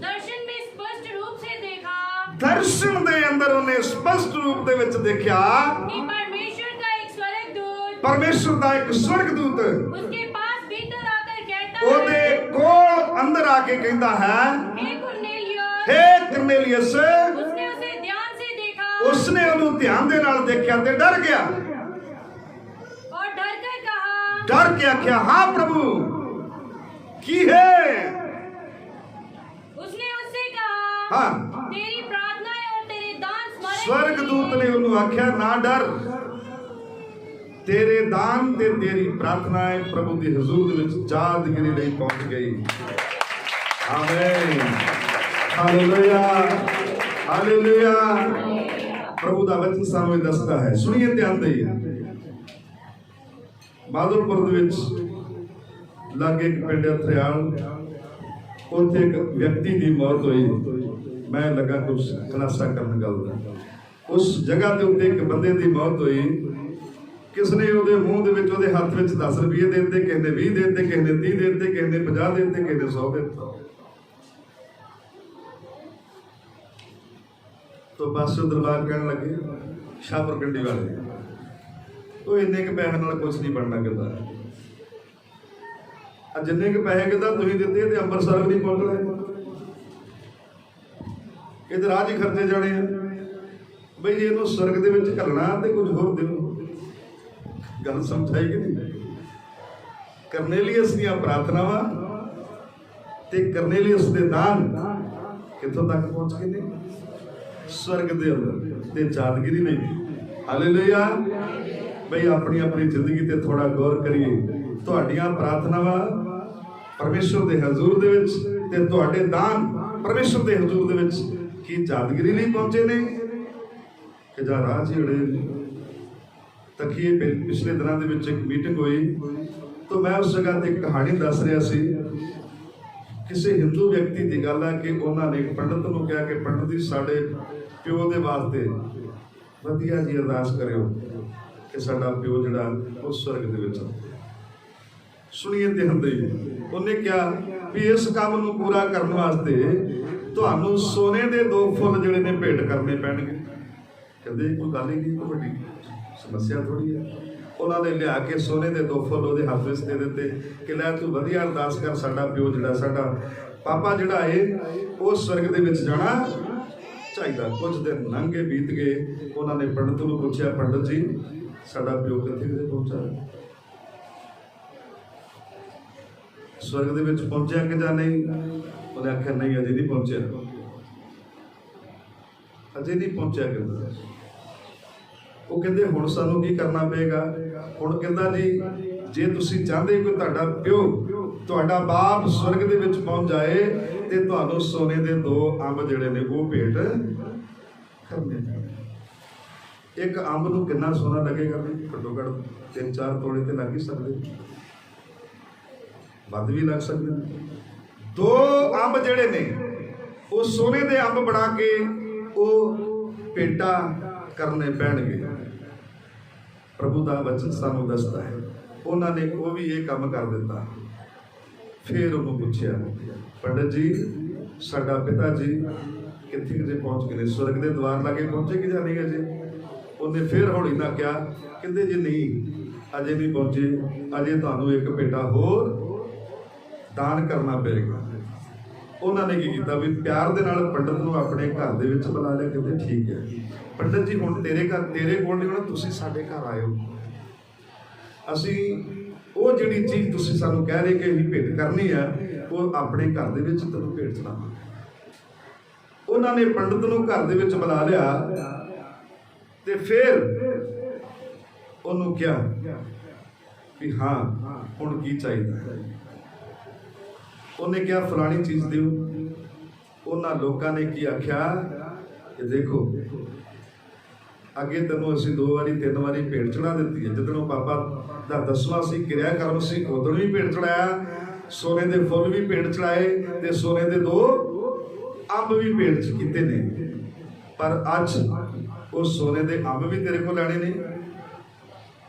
दर्शन में स्पष्ट रूप से देखा, दर्शन दे अंदर उन्हें स्पष्ट रूप दे विच देखा कि परमेश्वर का एक स्वर्गदूत, परमेश्वर का एक स्वर्गदूत उसके पास भीतर आकर कहता ओदे कोल अंदर आके कहता है, हे कुरनेलियस। उसने उसे ध्यान से देखा, उसने उन्हें ध्यान दे नाल देखा ते डर गया और डर कर कहा, डर के आख्या, हाँ प्रभु की है? उसने उससे कहा, हाँ, तेरी प्रार्थनाएं और तेरे दान स्मरण। स्वर्गदूत ने उन्हें आख्या, ना डर, तेरे दान ते तेरी प्रार्थनाएं प्रभु दी हजूर दे विच यादगिरी लई पहुंच गई। आमीन। Hallelujah, hallelujah. प्रभु दा वचन सानू दसदा है, सुनिए ध्यान देइए। बादलपुर दे विच लागे एक पिंड थरियाल, उत्थे एक व्यक्ति की मौत हुई। मैं लगा कुछ खुलासा करने गल दा। उस जगह के उत्ते एक बंदे की मौत हुई। किसने उहदे मूँह दे विच उहदे हत्थ विच 10 रुपये दे दिते, किसी ने 20 दे दिते, किसी ने 30 दे दिते, किसी ने 50 दे दिते, किसी ने 100 दे दिता। तो बस दरबार कहने लगे, शाहपुर पिंडी वाले, तो इन्ने के पैसे नाल कुछ नहीं बनना कहता। जिन्ने के पैसे कहता तुसीं दिते ते अंमृतसर भी नहीं पहुंचना, इधर आज ही खर्चे जाने बई जे इहनूं स्वर्ग दे विच घल्लना ते कुछ होर दिओ। गल समझ आई कि नहीं? करनेलियस दी प्रार्थनावां ते करनेलियस दे दान कित्थों तक पहुंच गए ने? स्वर्ग दे अंदर ते यादगिरी नहीं। हालेलुया। बई अपनी अपनी जिंदगी ते थोड़ा गौर करिए। तुहाडियां प्रार्थनावां परमेश्वर दे हजूर दे विच ते तुहाडे दान परमेश्वर दे हजूर दे विच की यादगिरी नहीं पहुंचे ने कि जा राह जेड़े तकीए। पिछले दिनों दे विच एक मीटिंग हुई तो मैं उस जगह ते एक कहानी दस रहा सी। किसी हिंदू व्यक्ति की गल है कि उन्होंने एक पंडित को कहा कि पंडित जी साडे प्यो दे वास्ते वधिया जी अरदास करियो कि साडा प्यो जिहड़ा वो स्वर्ग दे विच। सुनिए ध्यान देइए। उन्हें क्या भी इस काम नूं पूरा करने वास्ते तुहानूं सोने दे 2 फुੱਲ जिहड़े ने भेंट करने पैणगे। कहंदे कोई गल ही नहीं, कोई वड्डी समस्या थोड़ी है। उन्होंने लिया के सोने के 2 फुੱਲ उहदे हत्थ विच दे दिते कि लै तू वधिया अरदास कर, साडा प्यो जिहड़ा साडा पापा जिहड़ा है वो स्वर्ग दे विच जाना चाहिए। कुछ दिन लंघे बीत गए। उन्होंने पंडित नूं पुछया, पंडित जी साडा प्यो कित्थे पहुंचा? स्वर्ग दे विच पहुंचिया कि जां नहीं? उन्हें आख्या नहीं, अजे नहीं पहुंचिया, अजे नहीं पहुंचिया। कहंदा वो कहंदे हुण सानूं की करना पेगा? हुण कहंदा जी जे तुसीं चाहते कोई तुहाडा प्यो तुहाडा बाप स्वर्ग दे विच पहुंच जाए ते तुहानूं सोने दे 2 अंब जिहड़े ने वो भेंट करने पैणे। एक अंब नूं कितना सोना लगेगा? घट्टो घट्ट 3-4 तोड़े ते लग ही सकदे, वध भी लग सकदे। 2 अंब जिहड़े ने वो सोने दे अंब बना के वो भेंटा करने पैणगे। प्रभु का वचन सानू दसदा है उन्होंने वो भी ये काम कर दिता। फिर उन्होंने पूछया, पंडित जी साडा पिता जी कित्थे जे पहुंच गए? स्वर्ग के द्वार लागे पहुंचे कि जां नहीं अजे? उन्हें फिर हौली ना कहा, कहते जी नहीं अजे नहीं पहुंचे, अजे तुहानूं एक भेंटा होर दान करना पेगा। उन्होंने की किया भी प्यार दे नाल पंडित नूं अपने घर दे विच बुला लिया। कहते ठीक है पंडित जी हुण तेरे घर तेरे कोल नहीं होना, तुसीं साडे घर आयो, असीं वो जिहड़ी चीज़ तुसीं सानूं कह रहे कि असीं भेंट करनी है वो अपने घर दे विच तैनूं भेंट चढ़ावांगे। उन्होंने पंडित नूं घर दे विच बुला लिया ते फिर उन्होंने कहा कि हाँ हुण की चाहिए? उन्हें क्या फलानी चीज़ दिओ। उन्होंने लोगों ने की आख्या कि देखो अगे तेनों असीं 2 वारी 3 वारी भेंट चढ़ा दी है, जिदों बाबा का 10वां सी क्रियाक्रम सी उदों भी भेंट चढ़ाया, सोने के फुल भी भेंट चढ़ाए ते सोने के 2 अंब भी भेंट किए ने, पर अज वो सोने के अंब भी तेरे को लैने ने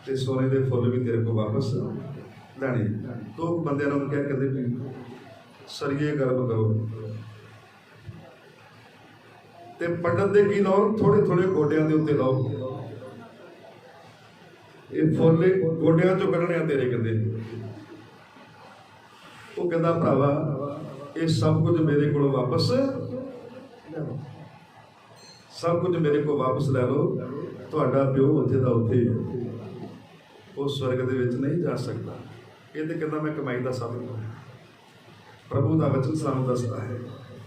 ते सोने के फुल भी तेरे को वापस लैने। तो बंदियां नूं क्या कहते सरिये गर्म करो ते पंडित दे की लाओ थोड़े थोड़े गोडियां दे उत्ते लाओ, ये फुल गोडियां चों कढणे तेरे कहते। वो कहता भरावा ये सब कुछ मेरे को वापस ले लो, सब कुछ मेरे को वापस ले लो, तुहाडा प्यो उत्थे दा उत्थे ही है, वो स्वर्ग दे विच नहीं जा सकता। ये तो कहता मैं कमाई का साधन हूँ। प्रभु का वचन सानू दसदा है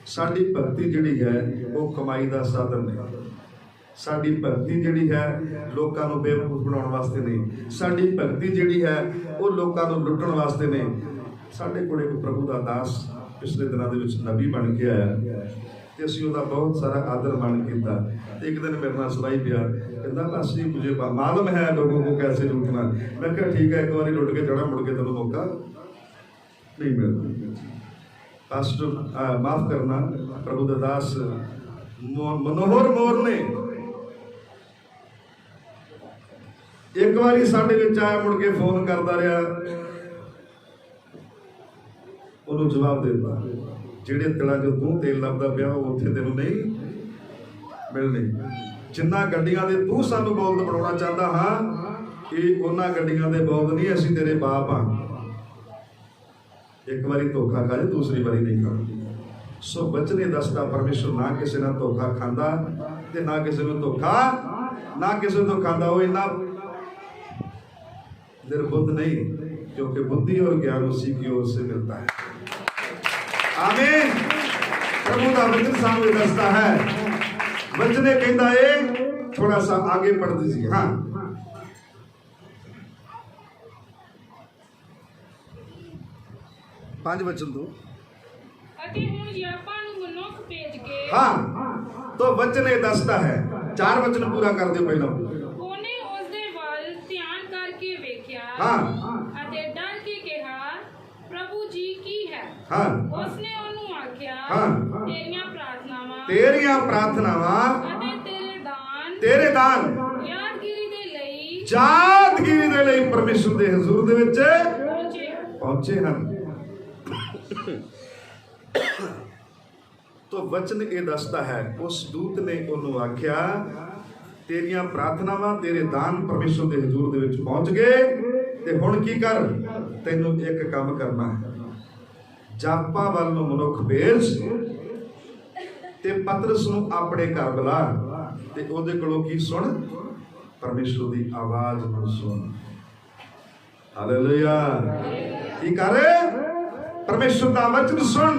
साडी भगती जिहड़ी है वो कमाई का साधन नहीं, साडी भगती जिहड़ी है लोकां नूं बेवकूफ बनाउण वास्ते नहीं, साडी भगती जिहड़ी है वो लोकां नूं लुट्टण वास्ते नहीं। साडे कोल एक प्रभु का दास पिछले दिनों दे विच नबी बन के आया ते असीं उहदा बहुत सारा आदर मान कीता। एक दिन मेरे नाल सुनाई पिया, कहंदा असीं मुझे मालूम है लोगों को कैसे लूटना। मैं कहा ठीक है एक बार लुट के चढ़ा, मुड़ के तैनूं मौका नहीं मिलता। पास्टर माफ करना प्रभु दास मनोहर मोर ने एक बारी साडे विच आया, मुड़ के फोन करता रहा, उन्होंने जवाब देता जिहड़े तिला जो तू तेल लभदा पिया उत्थे तैनूं नहीं मिलने, जिन्ना गड्डियां दे तू सानूं बौलद बनाउणा चाहता हाँ ये उन्हां गड्डियां दे बौलद नहीं, असीं तेरे बाप हाँ। एक बारी धोखा खा जाए दूसरी बारी नहीं खा। सो बचने दसदा परमेश्वर ना किसी ना धोखा खांदा ते ना किसी नूं धोखा ना किसी तो खांदा। वो इन्ना निर्बुद्ध नहीं, क्योंकि बुद्धि और ज्ञान उसी की ओर से मिलता है। आमीन। प्रभु का वचन सामने दसता है, बचने कहता है थोड़ा सा आगे पढ़ दीजिए। हाँ 5 वचन दो। हाँ तो वचन ये दसता है, 4 वचन पूरा कर दो पहला। हाँ डर के कहा प्रभु जी की है। हाँ उसने उन्होंने आख्या हाँ तेरियां प्रार्थनावां तेरे दान यादगिरी दे लई परमेश्वर दे हजूर दे विच पहुंचे हैं। तो वचन ये दसता है उस दूत ने उन्होंने आख्या तेरियां प्रार्थनावां तेरे दान परमेश्वर दे हजूर दे विच पहुंच गए ते हुण की कर, तैनूं एक काम करना है, जापा वाल नूं मनुख भेज ते पतरस नूं अपने घर बुला ते ओहदे कोलों की सुन, परमेश्वर दी आवाज नूं सुन। हालेलुया। की कर, परमेश्वर का वचन सुन,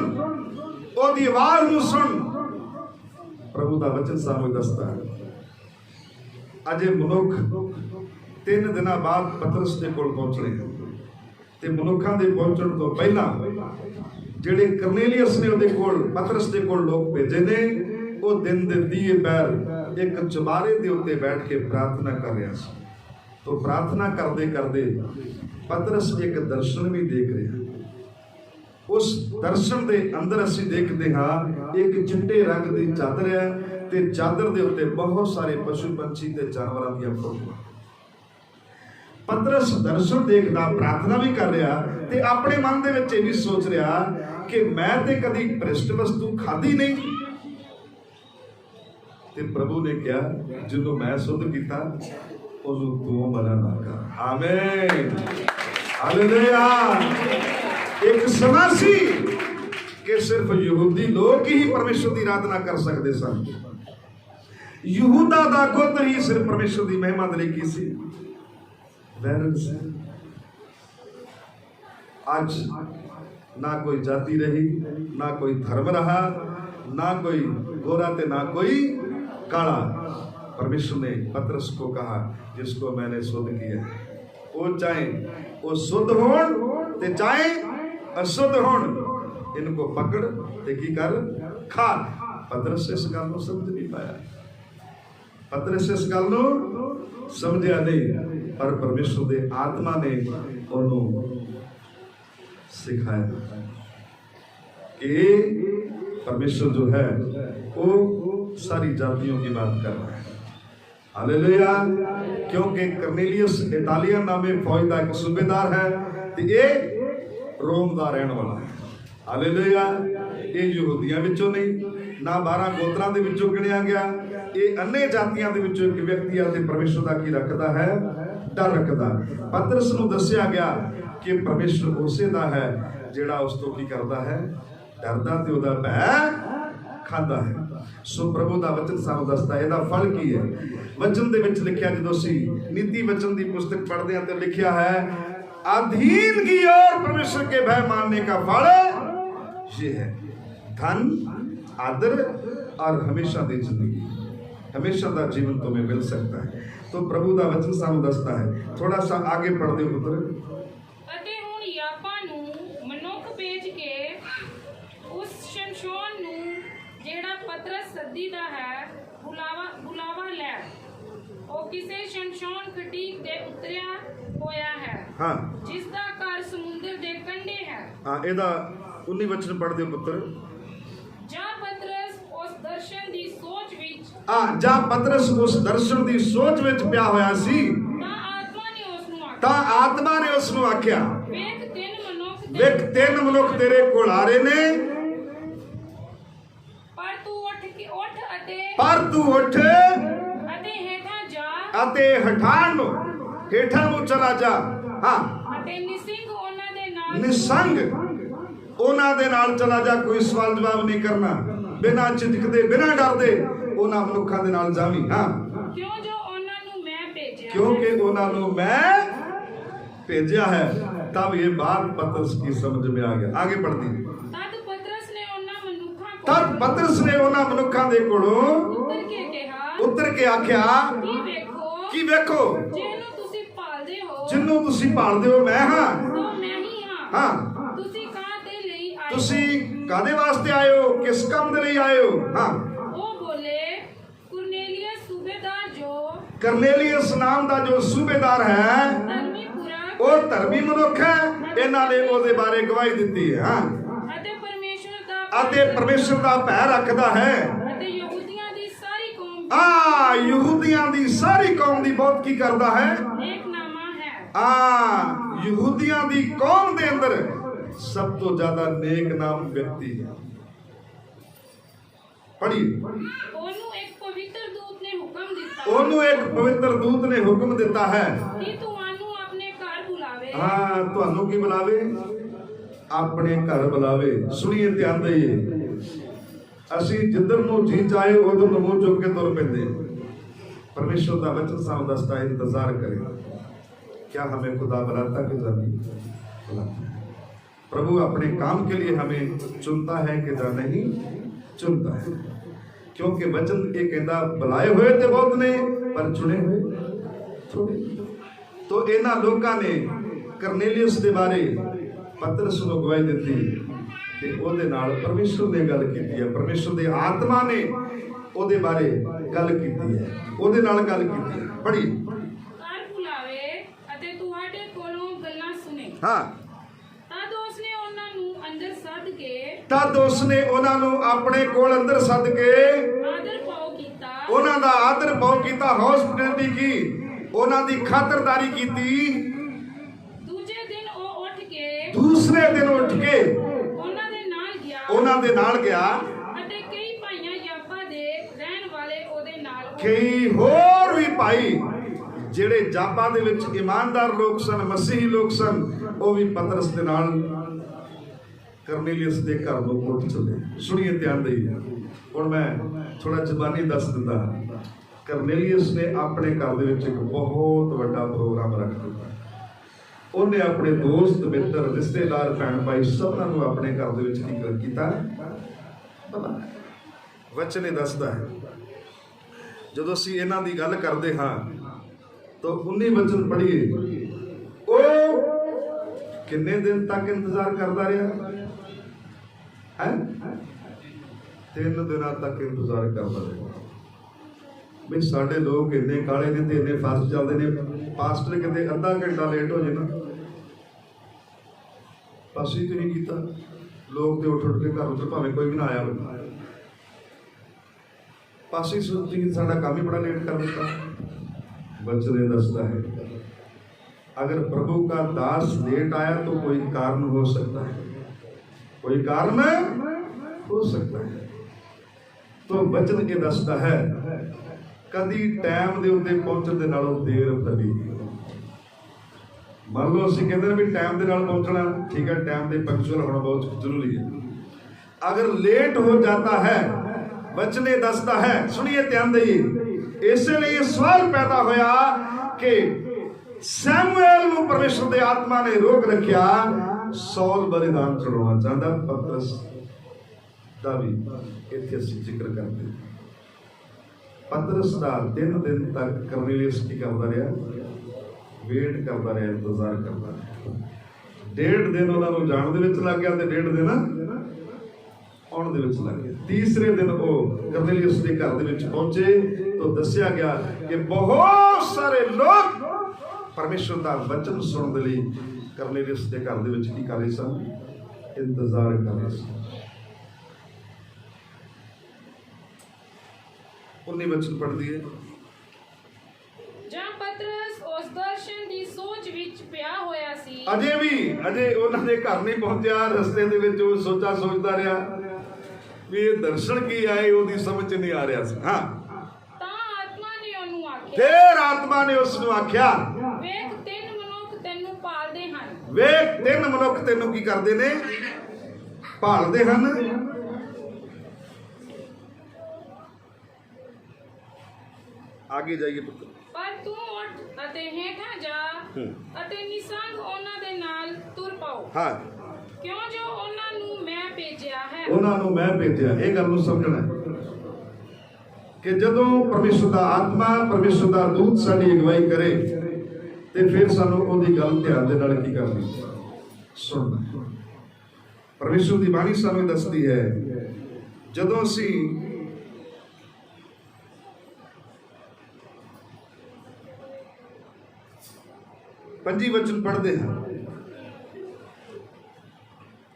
ओदी आवाज नूं सुन। प्रभु का वचन सानू दसदा है। अजे मनुख 3 दिनां बाद पतरस दे कोल पहुंचणे ते मनुखां दे पहुंचण तो पहला ਜਿਹੜੇ ਕਰਨੇਲੀਅਸ ਨੇ ਉਹਦੇ ਕੋਲ ਪਤਰਸ ਦੇ ਕੋਲ ਲੋਕ ਭੇਜੇ ਨੇ, ਉਹ ਦਿਨ ਦੇ 10 ਪਹਿਰ ਇੱਕ ਚੁਬਾਰੇ ਦੇ ਉੱਤੇ ਬੈਠ ਕੇ ਪ੍ਰਾਰਥਨਾ ਕਰ ਰਿਹਾ ਸੀ। तो प्रार्थना करते करते पतरस एक दर्शन भी देख रहा। उस दर्शन के अंदर असीं देखते हाँ एक चिट्टे रंग की चादर है ते चादर के उत्ते बहुत सारे पशु पंछी ते जानवरों दी फोटो। पतरस दर्शन देखदा प्रार्थना भी कर रहा ते अपने मन दे विच भी सोच रहा कि मैं ते कदी भ्रिष्ट वस्तु खाधी नहीं। ते प्रभु ने कहा जिन्हों मैं शुद्ध किया उसनूं तू मना ना कर। आमीन, हालेलुया। एक समा सी कि सिर्फ यहूदी लोग ही परमेश्वर की आराधना कर सकते सन। यहूदा दा गोत्र ही सिर्फ परमेश्वर की महिमा दे लई की सी। आज ना कोई जाति रही, ना कोई धर्म रहा, ना कोई गोरा ते ना कोई काला। परमेश्वर ने पतरस को कहा जिसको मैंने शुद्ध किया, वो चाहे वो शुद्ध होण ते चाहे अशुद्ध होण, इनको पकड़ ते की कर खा। पतरस इस गल को समझ नहीं पाया, पतरस इस गल को समझा नहीं, पर परमेश्वर दे आत्मा ने उन्होंने सिखाया कि परमेश्वर जो है वो सारी जातियों की बात कर रहा है। हालेलुया। क्योंकि करनेलियस इटालियन नामे फौज का एक सूबेदार है ते ये रोम का रहने वाला है। हालेलुया। ये यहूदियों विचों नहीं, ना 12 गोत्रां दे विचों गिणिया गया, ये अन्य जातियां दे विचों एक व्यक्ति है ते परमेश्वर का की रखता है, डर रखता। पतरस नूं दस्सिया गया कि परमेश्वर उसे दा है जिहड़ा उस तो की करता है, डरदा ते ओहदा भै खांदा है। सो प्रभु का वचन सानू दसदा है, इहदा फल की है। वचन दे विच लिखिया, जदों असीं नीति वचन की पुस्तक पढ़ते हैं तो लिखिया है अधीनगी और परमेश्वर के भय मानने का फल ये है धन, आदर और हमेशा की जिंदगी। हमेशा का जीवन तुम्हें मिल सकता है। तो प्रभु का वचन सानू दसदा है। थोड़ा सा आगे पढ़ दो पुत्र। ਅਤੇ ਹੁਣ ਯਾਪਾ ਨੂੰ ਮਨੁੱਖ ਭੇਜ ਕੇ ਉਸ ਸ਼ਮਸ਼ੋਨ ਨੂੰ ਜਿਹੜਾ ਪਤਰਸ ਸੱਦੀ ਦਾ ਹੈ ਬੁਲਾਵਾ ਲੈ। ਉਹ ਕਿਸੇ ਸ਼ਮਸ਼ੋਨ ਖਟੀਕ ਦੇ ਉਤਰਿਆ ਹੋਇਆ ਹੈ, हाँ ਜਿਸ ਦਾ ਘਰ ਸਮੁੰਦਰ ਦੇ ਕੰਢੇ ਹੈ। हाँ ਇਹਦਾ 19 वचन पढ़ दो पुत्र। ਜਾਂ ਪਤਰਸ ਉਸ ਦਰਸ਼ਨ ਦੀ ਸੋਚ ਵਿੱਚ ਜਾਂ ਪਤਰਸ ਉਸ ਦਰਸ਼ਨ ਦੀ ਸੋਚ ਵਿੱਚ ਪਿਆ ਹੋਇਆ ਸੀ ਤਾਂ ਆਤਮਾ ਨੇ ਉਸ ਨੂੰ ਆਖਿਆ ਵੇਖ 3 ਮਨੁੱਖ ਤੇਰੇ ਕੋਲ ਆ ਰਹੇ ਨੇ, ਪਰ ਤੂੰ ਉੱਠ ਅਤੇ ਹੇਠਾਂ ਨੂੰ ਚਲਾ ਜਾ। ਹਾਂ, ਨਿਸੰਗ ਉਹਨਾਂ ਦੇ ਨਾਲ ਚਲਾ ਜਾ, ਕੋਈ ਸਵਾਲ ਜਵਾਬ ਨਹੀਂ ਕਰਨਾ, ਬਿਨਾਂ ਝਿਜਕਦੇ ਬਿਨਾਂ ਡਰਦੇ ਉਹਨਾਂ ਮਨੁੱਖਾਂ ਦੇ ਨਾਲ ਜਾਵੀਂ। ਹਾਂ, क्योंकि उन्होंने मैं भेजा है। तब ये बात पतरस की समझ में आ गया। आगे बढ़ती। तब पतरस ने उन्होंने मनुखा दे कोलों उतर के आख्या कि वेखो जिन्हों तुसी पालदे हो मैं हाँ। हाँ, तुसी कादे वास्ते आए हो, किस काम दे लई आए हो? हाँ, करनेलियस नाम का जो सूबेदार है वो धर्मी मनुख है, इन्हों ने उसके बारे गवाही दी है। हाँ, परमेश्वर का भय रखता है। यहूदियों की सारी कौम की बहुत की करता है। यहूदियों की कौम के अंदर सब तो ज्यादा नेक नाम व्यक्ति है। पढ़िए। ओनू एक पवित्र दूत ने हुक्म दिता है कि तुहानू अपने घर बुलावे। हाँ, तुहानू की बुलावे? अपने घर बुलावे। सुनिए ध्यान दइए, असी जिधर नूं जी चाहे उधर नूं मुंह चुक के तुर पैंदे। परमेश्वर का वचन सानू दसदा है इंतजार करें। क्या हमें खुदा बुलाता कि नहीं बुलाता? प्रभु अपने काम के लिए हमें चुनता है कि नहीं चुनता है, क्योंकि वचन ये कहता बुलाए हुए थे बहुत ने पर चुने हुए थोड़े। तो इन्हां लोकां ने करनेलियस के बारे पतरस नूं गवाही दी कि ਉਹਦੇ ਨਾਲ परमेश्वर ने गल की है, परमेश्वर की आत्मा ने ਉਹਦੇ बारे गल की है, ਉਹਦੇ ਨਾਲ गल की है। पढ़ी ਘਰ ਬੁਲਾਵੇ ਅਤੇ ਤੁਹਾਡੇ ਕੋਲੋਂ ਗੱਲਾਂ ਸੁਣੇ। हाँ ਤਦ ਉਸਨੇ ਉਹਨਾਂ ਨੂੰ ਅੰਦਰ ਸੱਦ ਕੇ तद उसने उन्होंने अपने कोल अंदर सद के ਆਦਰ ਪਾਉ ਕੀਤਾ। उन्हों का आदर पाउ किया, हॉस्पिटलिटी की, उन्हों की खातरदारी की। ਦੂਜੇ ਦਿਨ ਉਹ ਉੱਠ ਕੇ दूसरे दिन उठ के ਉਹਨਾਂ ਦੇ ਨਾਲ ਗਿਆ उन्हों के नाल गया। ਅਤੇ ਕਈ ਭਾਈਆਂ ਯਾਫਾ ਦੇ ਰਹਿਣ ਵਾਲੇ ਉਹਦੇ ਨਾਲ ਹੋ कई होर भी भाई ਜਿਹੜੇ ਜਾਪਾ ਦੇ ਵਿੱਚ ईमानदार लोग सन, मसीही लोग सन, वो भी पतरस के नाल करनेलियस के घर में उठ चले। सुनिए ध्यान देइए, हुण मैं थोड़ा जबानी दस दिंदा। करनेलियस ने अपने घर दे विच एक बहुत बड़ा प्रोग्राम रख दिता। उन्हें अपने दोस्त मित्र रिश्तेदार भैन भाई सबना नूं अपने घर दे विच की कीता पता वचन ये दसदा है। जदों असीं इन्हां दी गल करदे हां तो 19 वचन पढ़िए। ओ किन्ने दिन तक इंतजार करता रहा है? 3 दिनों तक इंतजार करता रहा। भाई साढ़े लोग इन्ने काले ने ते इन्ने फास्ट चलते हैं, पास्टर कहते अद्धा घंटा लेट हो जाए ना बस ही तो नहीं किया। लोग तो उठ के घर उधर भावें कोई भी ना आया हो, पास ही सोची साडा काम ही बड़ा लेट कर दिता। वचन दसता है अगर प्रभु का दास लेट आया तो कोई कारण हो सकता है, कोई कारण हो सकता है। तो वचन ये दसता है कदी टाइम के उत्ते पहुंचने के नालों देर भली। मान लो असं कहते हैं भी टाइम के नाल पहुंचना ठीक है, टाइम के पंक्चुअल होना बहुत जरूरी है। अगर लेट हो जाता है वचन ये दसता है, सुनिए ध्यान दिए, इसलिए सवाल पैदा होया कि सैमुएल को परमेश्वर की आत्मा ने रोक रखा। सौल बलिदान चढ़ाना चाहता, पतरस का भी इत्थे असीं जिक्र करते। पतरस का 3 दिन तक करनेलियस की करता रहा, वेट करता रहा, इंतजार करता रहा। 1.5 दिन उन्होंने जाण दे विच लग गया ते 1.5 दिन आउण दे विच लग गया। तीसरे दिन वो करनेलियस के घर दे विच पहुंचे तो दस्या गया कि बहुत सारे लोग परमेश्वर का वचन सुनने लिए करनेलियस के घर दे विच की कर रहे सन, इंतजार कर रहे सन। 19 वचन पढ़ दिए। ਜਾਂ ਪਤਰਸ ਉਸ ਦਰਸ਼ਨ ਦੀ ਸੋਚ ਵਿੱਚ ਪਿਆ ਹੋਇਆ ਸੀ। अजे उन्होंने घर नहीं पहुंचा, रस्ते दे विच वो सोचता रहा भी ये दर्शन की आए, उसकी समझ नहीं आ रहा। हाँ, ਤਾਂ ਆਤਮਾ ਨੇ ਉਹਨੂੰ ਆਖਿਆ, फिर आत्मा ने उसनू आख्या ਵੇਖ 3 ਮਨੁੱਖ ਤੈਨੂੰ ਭਾਲਦੇ ਹਨ। ਵੇਖ 3 ਮਨੁੱਖ ਤੈਨੂੰ ਕੀ ਕਰਦੇ ਨੇ? ਭਾਲਦੇ ਹਨ। आगे जाइए पुत्र। ਪਰ ਤੂੰ ਉੱਠ ਅਤੇ ਹੇਠਾਂ ਜਾ ਅਤੇ ਨਿਸੰਗ ਉਹਨਾਂ ਦੇ ਨਾਲ ਤੁਰ ਪਾਓ। हाँ, ਕਿਉਂ ਜੋ ਉਹਨਾਂ ਨੂੰ ਮੈਂ ਭੇਜਿਆ ਹੈ। उन्होंने मैं भेजा। ये गल नूं समझना है कि जदों परमेश्वर का आत्मा, परमेश्वर का दूत साडी अगवाई करे तो फिर सानू उहदी गल ध्यान दे नाल की करनी सुनना। परमेश्वर की बाणी सानू दसदी है जदों असीं पंजी वचन पढ़ते हैं।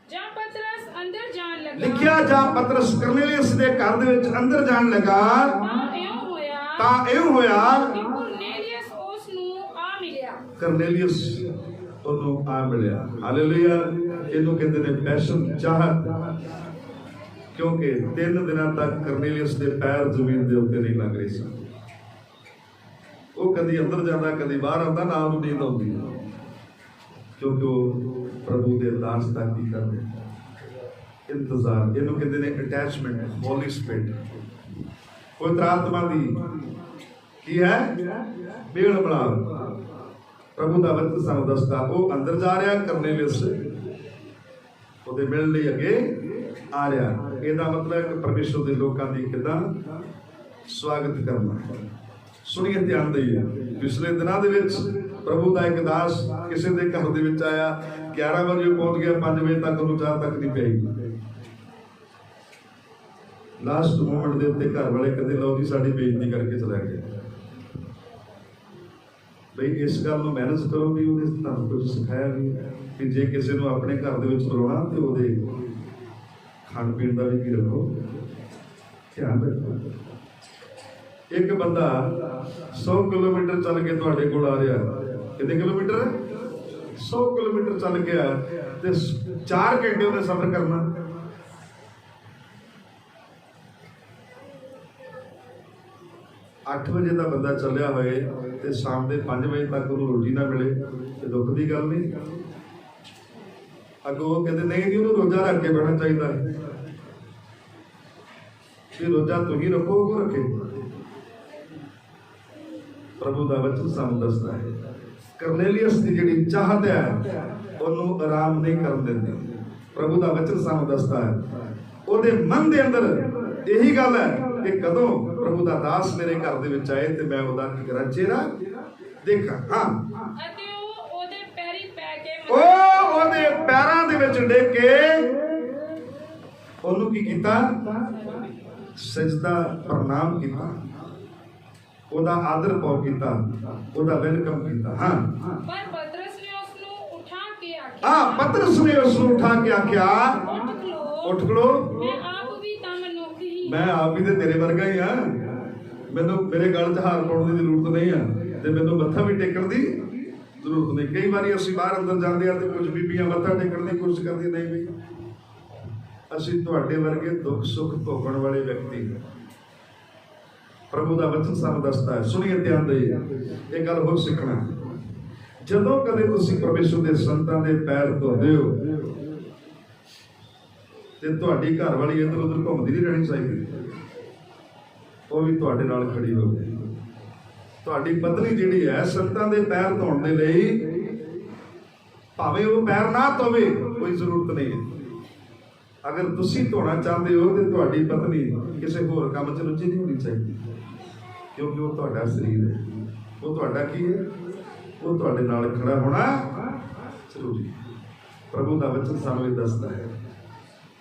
ਜਾਂ ਪਤਰਸ ਅੰਦਰ ਜਾਣ ਲੱਗਾ लिखिया जा पतरस करनेलियस दे घर दे विच अंदर जाण लगा ਤਾਂ ਇਉਂ ਹੋਇਆ तां इउं होया ਕਿ ਕੁਰਨੇਲੀਅਸ ਉਸ ਨੂੰ ਆ ਮਿਲਿਆ। करनेलियस ਉਹਨੂੰ ਆ ਮਿਲਿਆ। ਹਾਲੇਲੂਇਆ। ਇਹਨੂੰ ਕਹਿੰਦੇ ਨੇ ਪੈਸ਼ਨ, ਚਾਹਤ, क्योंकि 3 ਦਿਨਾਂ तक करनेलियस ਦੇ ਪੈਰ ਜ਼ਮੀਨ ਦੇ ਉੱਤੇ ਨਹੀਂ ਲੱਗ ਰਹੇ ਸਨ। ਉਹ ਕਦੀ ਅੰਦਰ ਜਾਂਦਾ, ਕਦੀ ਬਾਹਰ ਆਉਂਦਾ, ਨਾ ਉਹਨੂੰ ਨੀਂਦ ਆਉਂਦੀ, ਕਿਉਂਕਿ ਉਹ ਪ੍ਰਭੂ ਦੇ ਦਾਸ ਦਾ ਕੀ ਕਰਦੇ इंतजार। ਇਹਨੂੰ ਕਹਿੰਦੇ ਨੇ ਅਟੈਚਮੈਂਟ। ਹੋਲੀ ਸਪਿਰਿਟ, ਪਵਿੱਤਰ ਆਤਮਾ ਦੀ ਕੀ ਹੈ? ਮੇਲ ਮਿਲਾਪ। ਪ੍ਰਭੂ ਦਾ ਵਚਨ ਸਾਨੂੰ ਦੱਸਦਾ ਉਹ ਅੰਦਰ ਜਾ ਰਿਹਾ, ਕਰਨੇਲਿਯਸ ਉਹਦੇ ਮਿਲਣ ਲਈ ਅੱਗੇ ਆ ਰਿਹਾ। ਇਹਦਾ ਮਤਲਬ ਹੈ ਕਿ ਪਰਮੇਸ਼ਰ ਦੇ ਲੋਕਾਂ ਦੀ ਕਿੱਦਾਂ ਸਵਾਗਤ ਕਰਨਾ। ਸੁਣੀਏ, ਧਿਆਨ ਦੇਈਏ। ਪਿਛਲੇ ਦਿਨਾਂ ਦੇ ਵਿੱਚ ਪ੍ਰਭੂ ਦਾ ਇੱਕ ਦਾਸ ਕਿਸੇ ਦੇ ਘਰ ਦੇ ਵਿੱਚ ਆਇਆ, 11 ਵਜੇ ਪਹੁੰਚ ਗਿਆ, 5 ਵਜੇ ਤੱਕ ਉਹਨੂੰ ਚਾਹ ਤੱਕ ਨਹੀਂ ਪਈ। ਲਾਸਟ ਮੂਮੈਂਟ ਦੇ ਉੱਤੇ ਘਰ ਵਾਲੇ ਕਹਿੰਦੇ ਲਓ ਜੀ ਸਾਡੀ ਬੇਇੱਜ਼ਤੀ ਕਰਕੇ ਚਲਾ ਗਿਆ। ਬਈ ਇਸ ਗੱਲ ਨੂੰ ਮੈਨੇਜ ਕਰੋ ਵੀ ਉਹਨੇ ਤੁਹਾਨੂੰ ਕੁਝ ਸਿਖਾਇਆ ਵੀ ਕਿ ਜੇ ਕਿਸੇ ਨੂੰ ਆਪਣੇ ਘਰ ਦੇ ਵਿੱਚ ਬੁਲਾਉਣਾ ਤੇ ਉਹਦੇ ਖਾਣ ਪੀਣ ਦਾ ਵੀ ਕੀ ਰੱਖੋ, ਧਿਆਨ ਰੱਖੋ। ਇੱਕ ਬੰਦਾ 100 ਕਿਲੋਮੀਟਰ ਚੱਲ ਕੇ ਤੁਹਾਡੇ ਕੋਲ ਆ ਰਿਹਾ, ਕਿੰਨੇ ਕਿਲੋਮੀਟਰ? 100 ਕਿਲੋਮੀਟਰ ਚੱਲ ਗਿਆ ਤੇ 4 ਘੰਟੇ ਉਹਨੇ ਸਫ਼ਰ ਕਰਨਾ। ਅੱਠ ਵਜੇ ਦਾ ਬੰਦਾ ਚੱਲਿਆ ਹੋਏ ਤੇ ਸ਼ਾਮ ਦੇ 5 ਵਜੇ ਤੱਕ ਉਹਨੂੰ ਰੋਟੀ ਨਾ ਮਿਲੇ ਤੇ ਦੁੱਖ ਦੀ ਗੱਲ ਨਹੀਂ। ਅੱਗੋਂ ਉਹ ਕਹਿੰਦੇ ਨਹੀਂ ਜੀ ਉਹਨੂੰ ਰੋਜ਼ਾ ਰੱਖ ਕੇ ਬਹਿਣਾ ਚਾਹੀਦਾ ਹੈ। ਕਿ ਰੋਜ਼ਾ ਤੁਸੀਂ ਰੱਖੋ, ਉਹ ਰੱਖੇ? ਪ੍ਰਭੂ ਦਾ ਵਚਨ ਸਾਨੂੰ ਦੱਸਦਾ ਹੈ ਕਰਨੇਲੀਅਸ ਦੀ ਜਿਹੜੀ ਚਾਹਤ ਹੈ ਉਹਨੂੰ ਆਰਾਮ ਨਹੀਂ ਕਰਨ ਦਿੰਦੀ। ਪ੍ਰਭੂ ਦਾ ਵਚਨ ਸਾਨੂੰ ਦੱਸਦਾ ਹੈ ਉਹਦੇ ਮਨ ਦੇ ਅੰਦਰ ਇਹੀ ਗੱਲ ਹੈ ਕਿ ਕਦੋਂ ਪ੍ਰਭੂ ਦਾ ਦਾਸ ਮੇਰੇ ਘਰ ਦੇ ਵਿੱਚ ਆਏ ਤੇ ਮੈਂ ਉਹਦਾ ਕੀ ਕਰਾਂ, ਚਿਹਰਾ ਦੇਖਾਂ। ਹਾਂ, ਅਤੇ ਉਹ ਉਹਦੇ ਪੈਰੀ ਪੈ ਕੇ ਉਹ ਉਹਦੇ ਪੈਰਾਂ ਦੇ ਵਿੱਚ ਡਿੱਗ ਕੇ ਉਹਨੂੰ ਕੀ ਕੀਤਾ? ਸਜਦਾ, ਪ੍ਰਣਾਮ ਕੀਤਾ, ਉਹਦਾ ਆਦਰ ਭਾਵ ਕੀਤਾ, ਉਹਦਾ ਵੈਲਕਮ ਕੀਤਾ। ਹਾਂ, ਪਰ ਪਤਰਸ ਨੇ ਉਸ ਨੂੰ ਉਠਾ ਕੇ ਆਖਿਆ, ਪਤਰਸ ਨੇ ਉਸ ਨੂੰ ਉਠਾ ਕੇ ਆਖਿਆ, ਉੱਠ ਖਲੋ, ਮੈਂ ਆਪ ਵੀ ਤਾਂ ਮਨੁੱਖ ਹੀ, ਮੈਂ ਆਪ ਵੀ ਤੇ ਤੇਰੇ ਵਰਗਾ ਹੀ ਆ। ਮੈਨੂੰ ਮੇਰੇ ਗਲ 'ਚ ਹਾਰ ਪਾਉਣ ਦੀ ਜ਼ਰੂਰਤ ਨਹੀਂ ਆ ਤੇ ਮੈਨੂੰ ਮੱਥਾ ਵੀ ਟੇਕਣ ਦੀ ਜ਼ਰੂਰਤ ਨਹੀਂ। ਕਈ ਵਾਰੀ ਅਸੀਂ ਬਾਹਰ ਅੰਦਰ ਜਾਂਦੇ ਆ ਤੇ ਕੁਝ ਬੀਬੀਆਂ ਮੱਥਾ ਟੇਕਣ ਦੀ ਕੋਸ਼ਿਸ਼ ਕਰਦੀਆਂ, ਨਹੀਂ ਵੀ ਅਸੀਂ ਤੁਹਾਡੇ ਵਰਗੇ ਦੁੱਖ ਸੁੱਖ ਭੋਗਣ ਵਾਲੇ ਵਿਅਕਤੀ ਹਾਂ। ਪ੍ਰਭੂ ਦਾ ਵਚਨ ਸਾਨੂੰ ਦੱਸਦਾ ਹੈ। ਸੁਣੀਏ, ਧਿਆਨ ਦੇਈਏ, ਇਹ ਗੱਲ ਹੋਰ ਸਿੱਖਣਾ। ਜਦੋਂ ਕਦੇ ਤੁਸੀਂ ਪਰਮੇਸ਼ਰ ਦੇ ਸੰਤਾਂ ਦੇ ਪੈਰ ਧੋਦੇ ਹੋ ਤੇ ਤੁਹਾਡੀ ਘਰ ਵਾਲੀ ਇੱਧਰ ਉੱਧਰ ਘੁੰਮਦੀ ਨਹੀਂ ਰਹਿਣੀ ਚਾਹੀਦੀ, ਉਹ ਵੀ ਤੁਹਾਡੇ ਨਾਲ ਖੜੀ ਹੋਵੇ। ਤੁਹਾਡੀ ਪਤਨੀ ਜਿਹੜੀ ਹੈ ਸੰਤਾਂ ਦੇ ਪੈਰ ਧੋਣ ਦੇ ਲਈ, ਭਾਵੇਂ ਉਹ ਪੈਰ ਨਾ ਧੋਵੇ, ਕੋਈ ਜ਼ਰੂਰਤ ਨਹੀਂ ਹੈ। ਅਗਰ ਤੁਸੀਂ ਧੋਣਾ ਚਾਹੁੰਦੇ ਹੋ ਤੇ ਤੁਹਾਡੀ ਪਤਨੀ ਕਿਸੇ ਹੋਰ ਕੰਮ 'ਚ ਰੁੱਝੀ ਨਹੀਂ ਹੋਣੀ ਚਾਹੀਦੀ, ਕਿਉਂਕਿ ਉਹ ਤੁਹਾਡਾ ਸਰੀਰ ਹੈ। ਉਹ ਤੁਹਾਡਾ ਕੀ ਹੈ? ਉਹ ਤੁਹਾਡੇ ਨਾਲ ਖੜਾ ਹੋਣਾ ਜ਼ਰੂਰੀ ਹੈ। ਪ੍ਰਭੂ ਦਾ ਵਚਨ ਸਾਨੂੰ ਇਹ ਦੱਸਦਾ ਹੈ।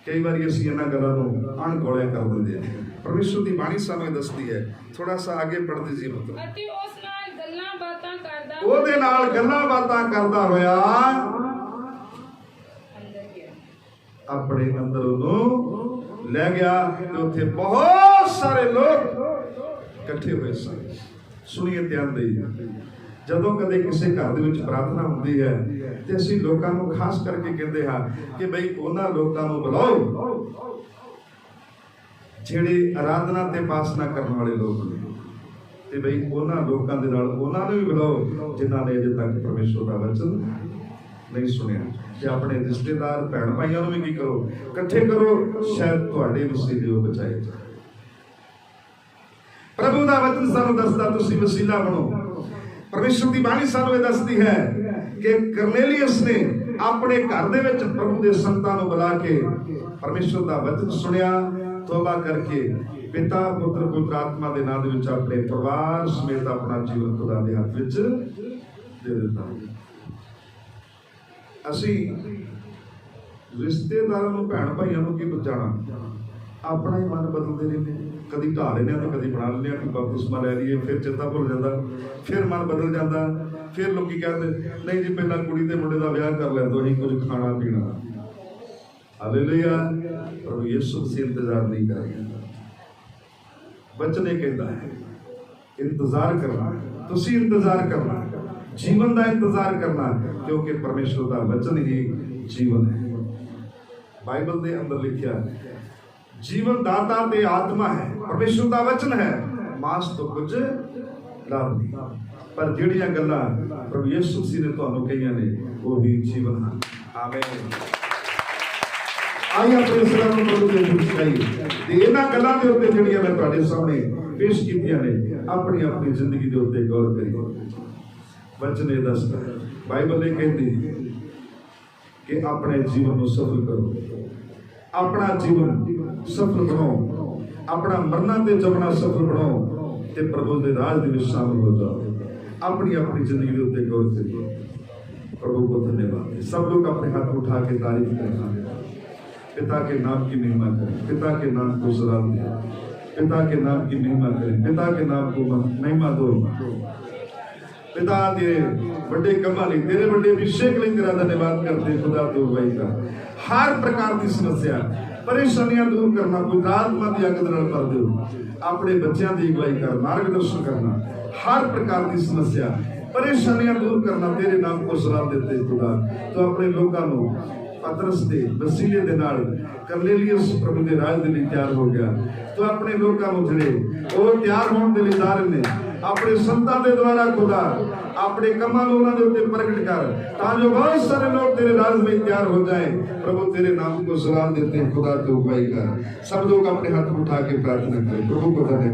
ਕਈ ਵਾਰੀ ਅਸੀਂ ਇਹਨਾਂ ਗੱਲਾਂ ਨੂੰ ਅਣਗੌਲਿਆ ਕਰ ਦਿੰਦੇ ਹਾਂ। ਪਰਮੇਸ਼ਰ ਦੀ ਬਾਣੀ ਸਾਨੂੰ ਇਹ ਦੱਸਦੀ ਹੈ। ਥੋੜਾ ਸਾ ਅੱਗੇ ਪੜ੍ਹਦੇ ਜੀ ਮਤਲਬ, ਅਤੇ ਉਸ ਨਾਲ ਗੱਲਾਂ ਬਾਤਾਂ ਕਰਦਾ, ਉਹਦੇ ਨਾਲ ਗੱਲਾਂ ਬਾਤਾਂ ਕਰਦਾ ਹੋਇਆ ਆਪਣੇ ਅੰਦਰ ਉਹਨੂੰ ਲੈ ਗਿਆ ਤੇ ਉੱਥੇ ਬਹੁਤ ਸਾਰੇ ਲੋਕ ਇਕੱਠੇ ਹੋਏ ਸਨ। ਸੁਣੀਏ, ਧਿਆਨ ਦੇਈਏ। ਜਦੋਂ ਕਦੇ ਕਿਸੇ ਘਰ ਦੇ ਵਿੱਚ ਪ੍ਰਾਰਥਨਾ ਹੁੰਦੀ ਹੈ ਤੇ ਅਸੀਂ ਲੋਕਾਂ ਨੂੰ ਖਾਸ ਕਰਕੇ ਕਹਿੰਦੇ ਹਾਂ ਕਿ ਬਈ ਉਹਨਾਂ ਲੋਕਾਂ ਨੂੰ ਬੁਲਾਓ ਜਿਹੜੇ ਆਰਾਧਨਾ ਤੇ ਉਪਾਸਨਾ ਕਰਨ ਵਾਲੇ ਲੋਕ ਨੇ, ਤੇ ਬਈ ਉਹਨਾਂ ਲੋਕਾਂ ਦੇ ਨਾਲ ਉਹਨਾਂ ਨੂੰ ਵੀ ਬੁਲਾਓ ਜਿਨ੍ਹਾਂ ਨੇ ਅਜੇ ਤੱਕ ਪਰਮੇਸ਼ਰ ਦਾ ਵਚਨ ਨਹੀਂ ਸੁਣਿਆ। ਤੇ ਆਪਣੇ ਰਿਸ਼ਤੇਦਾਰ ਭੈਣ ਭਾਈਆਂ ਨੂੰ ਵੀ ਕੀ ਕਰੋ, ਇਕੱਠੇ ਕਰੋ, ਸ਼ਾਇਦ ਤੁਹਾਡੇ ਵਸੀਲੇ ਉਹ ਬਚਾਏ ਜਾਣ। ਪ੍ਰਭੂ ਦਾ ਵਚਨ ਸਾਨੂੰ ਦੱਸਦਾ ਤੁਸੀਂ ਵਸੀਲਾ ਬਣੋ। ਪਰਮੇਸ਼ਰ ਦੀ ਬਾਣੀ ਸਾਨੂੰ ਇਹ ਦੱਸਦੀ ਹੈ ਕਿ ਕਰਨੇਲੀਅਸ ਨੇ ਆਪਣੇ ਘਰ ਦੇ ਵਿੱਚ ਪ੍ਰਭੂ ਦੇ ਸੰਤਾਂ ਨੂੰ ਬੁਲਾ ਕੇ ਪਰਮੇਸ਼ਰ ਦਾ ਵਚਨ ਸੁਣਿਆ, ਤੋਬਾ ਕਰਕੇ ਪਿਤਾ ਪੁੱਤਰ ਪਵਿੱਤਰ ਆਤਮਾ ਦੇ ਨਾਮ ਦੇ ਵਿੱਚ ਆਪਣੇ ਪਰਿਵਾਰ ਸਮੇਤ ਆਪਣਾ ਜੀਵਨ ਖੁਦਾ ਦੇ ਹੱਥ ਵਿੱਚ ਦੇ ਦਿੱਤਾ। ਅਸੀਂ ਰਿਸ਼ਤੇਦਾਰਾਂ ਨੂੰ ਭੈਣ ਭਾਈਆਂ ਨੂੰ ਕੀ ਬਚਾਣਾ, ਆਪਣਾ ਹੀ ਮਨ ਬਦਲਦੇ ਰਹਿੰਦੇ। ਕਦੀ ਢਾ ਲੈਂਦੇ ਆ ਤੇ ਕਦੀ ਬਣਾ ਲੈਂਦੇ ਆ ਕਿ ਬਪਤਿਸਮਾ ਲੈ ਲਈਏ, ਫਿਰ ਚੇਤਾ ਭੁੱਲ ਜਾਂਦਾ, ਫਿਰ ਮਨ ਬਦਲ ਜਾਂਦਾ। ਫਿਰ ਲੋਕੀ ਕਹਿੰਦੇ ਨਹੀਂ ਜੀ ਪਹਿਲਾਂ ਕੁੜੀ ਤੇ ਮੁੰਡੇ ਦਾ ਵਿਆਹ ਕਰ ਲੈਂਦੋ, ਅਸੀਂ ਕੁਝ ਖਾਣਾ ਪੀਣਾ। ਹਾਲੇਲੂਇਆ। ਪ੍ਰਭੂ ਯਿਸੂ ਮਸੀਹ ਇੰਤਜ਼ਾਰ ਨਹੀਂ ਕਰਦਾ। ਵਚਨ ਇਹ ਕਹਿੰਦਾ ਹੈ ਇੰਤਜ਼ਾਰ ਕਰਨਾ, ਤੁਸੀਂ ਇੰਤਜ਼ਾਰ ਕਰਨਾ, ਜੀਵਨ ਦਾ ਇੰਤਜ਼ਾਰ ਕਰਨਾ, ਕਿਉਂਕਿ ਪਰਮੇਸ਼ਰ ਦਾ ਵਚਨ ਹੀ ਜੀਵਨ ਹੈ। ਬਾਈਬਲ ਦੇ ਅੰਦਰ ਲਿਖਿਆ ਜੀਵਨ ਦਾਤਾ ਤੇ ਆਤਮਾ ਹੈ, ਪਰਮੇਸ਼ਰ ਦਾ ਵਚਨ ਹੈ, ਮਾਸ ਤੋਂ ਕੁਝ ਲਾਭ ਨਹੀਂ। ਪਰ ਜਿਹੜੀਆਂ ਗੱਲਾਂ ਪ੍ਰਭੂ ਯਿਸੂ ਮਸੀਹ ਨੇ ਤੁਹਾਨੂੰ ਕਹੀਆਂ ਨੇ ਉਹੀ ਜੀਵਨ ਹਨ। ਆਮੀਨ। ਆਈਏ ਆਪਣੇ ਸਿਰਾਂ ਨੂੰ ਪ੍ਰਭੂ ਦੇ ਬਖਸ਼ਾਈਏ ਤੇ ਇਹਨਾਂ ਗੱਲਾਂ ਦੇ ਉੱਤੇ ਜਿਹੜੀਆਂ ਮੈਂ ਤੁਹਾਡੇ ਸਾਹਮਣੇ ਪੇਸ਼ ਕੀਤੀਆਂ ਨੇ ਆਪਣੀ ਆਪਣੀ ਜ਼ਿੰਦਗੀ ਦੇ ਉੱਤੇ ਗੌਰ ਕਰੀਏ। ਵਚਨ ਇਹ ਦੱਸਦਾ, ਬਾਈਬਲ ਇਹ ਕਹਿੰਦੀ कि अपने जीवन को सफल करो, अपना जीवन सफल बनाओ, अपना मरना ते जमना सफल बनाओ ते प्रभु के राज दे विच शामिल हो जाओ। अपनी अपनी जिंदगी के उत्ते गौर करिए। प्रभु को धन्यवाद। सब लोग अपने हाथ उठा के तारीफ करें, पिता के नाम की महिमा करें, पिता के नाम को सलाम दें, पिता के नाम की महिमा करें, पिता के नाम को महिमा दो। पिता तेरे बड़े कमा नहीं, तेरे बड़े अभिषेक लिए तेरा धन्यवाद करते खुदा। तो भाई का हर प्रकार की समस्या परेशानियां दूर करना, कोई आत्मा की अग नाल कर दो, अपने बच्चों की अगुवाई कर, मार्गदर्शन करना, हर प्रकार की समस्या परेशानियां दूर करना, तेरे नाम को सलाम देते खुदा। तो अपने लोगों को पतरस के वसीले दे नाल करनेलियस प्रभु के राज के लिए तैयार हो गया। तो अपने लोगों को जिहड़े वो तैयार होने के लिए दार ने अपने संतां के द्वारा खुदा अपने कमां नूं उन्हां दे उत्ते प्रगट कर, तां जो बहुत सारे लोग तेरे राज में तैयार हो जाए। प्रभु तेरे नाम को सलाम देते हैं खुदा। तो अगुवाई कर। सब लोग अपने हाथ उठा के प्रार्थना करें। प्रभु को धन्यवाद।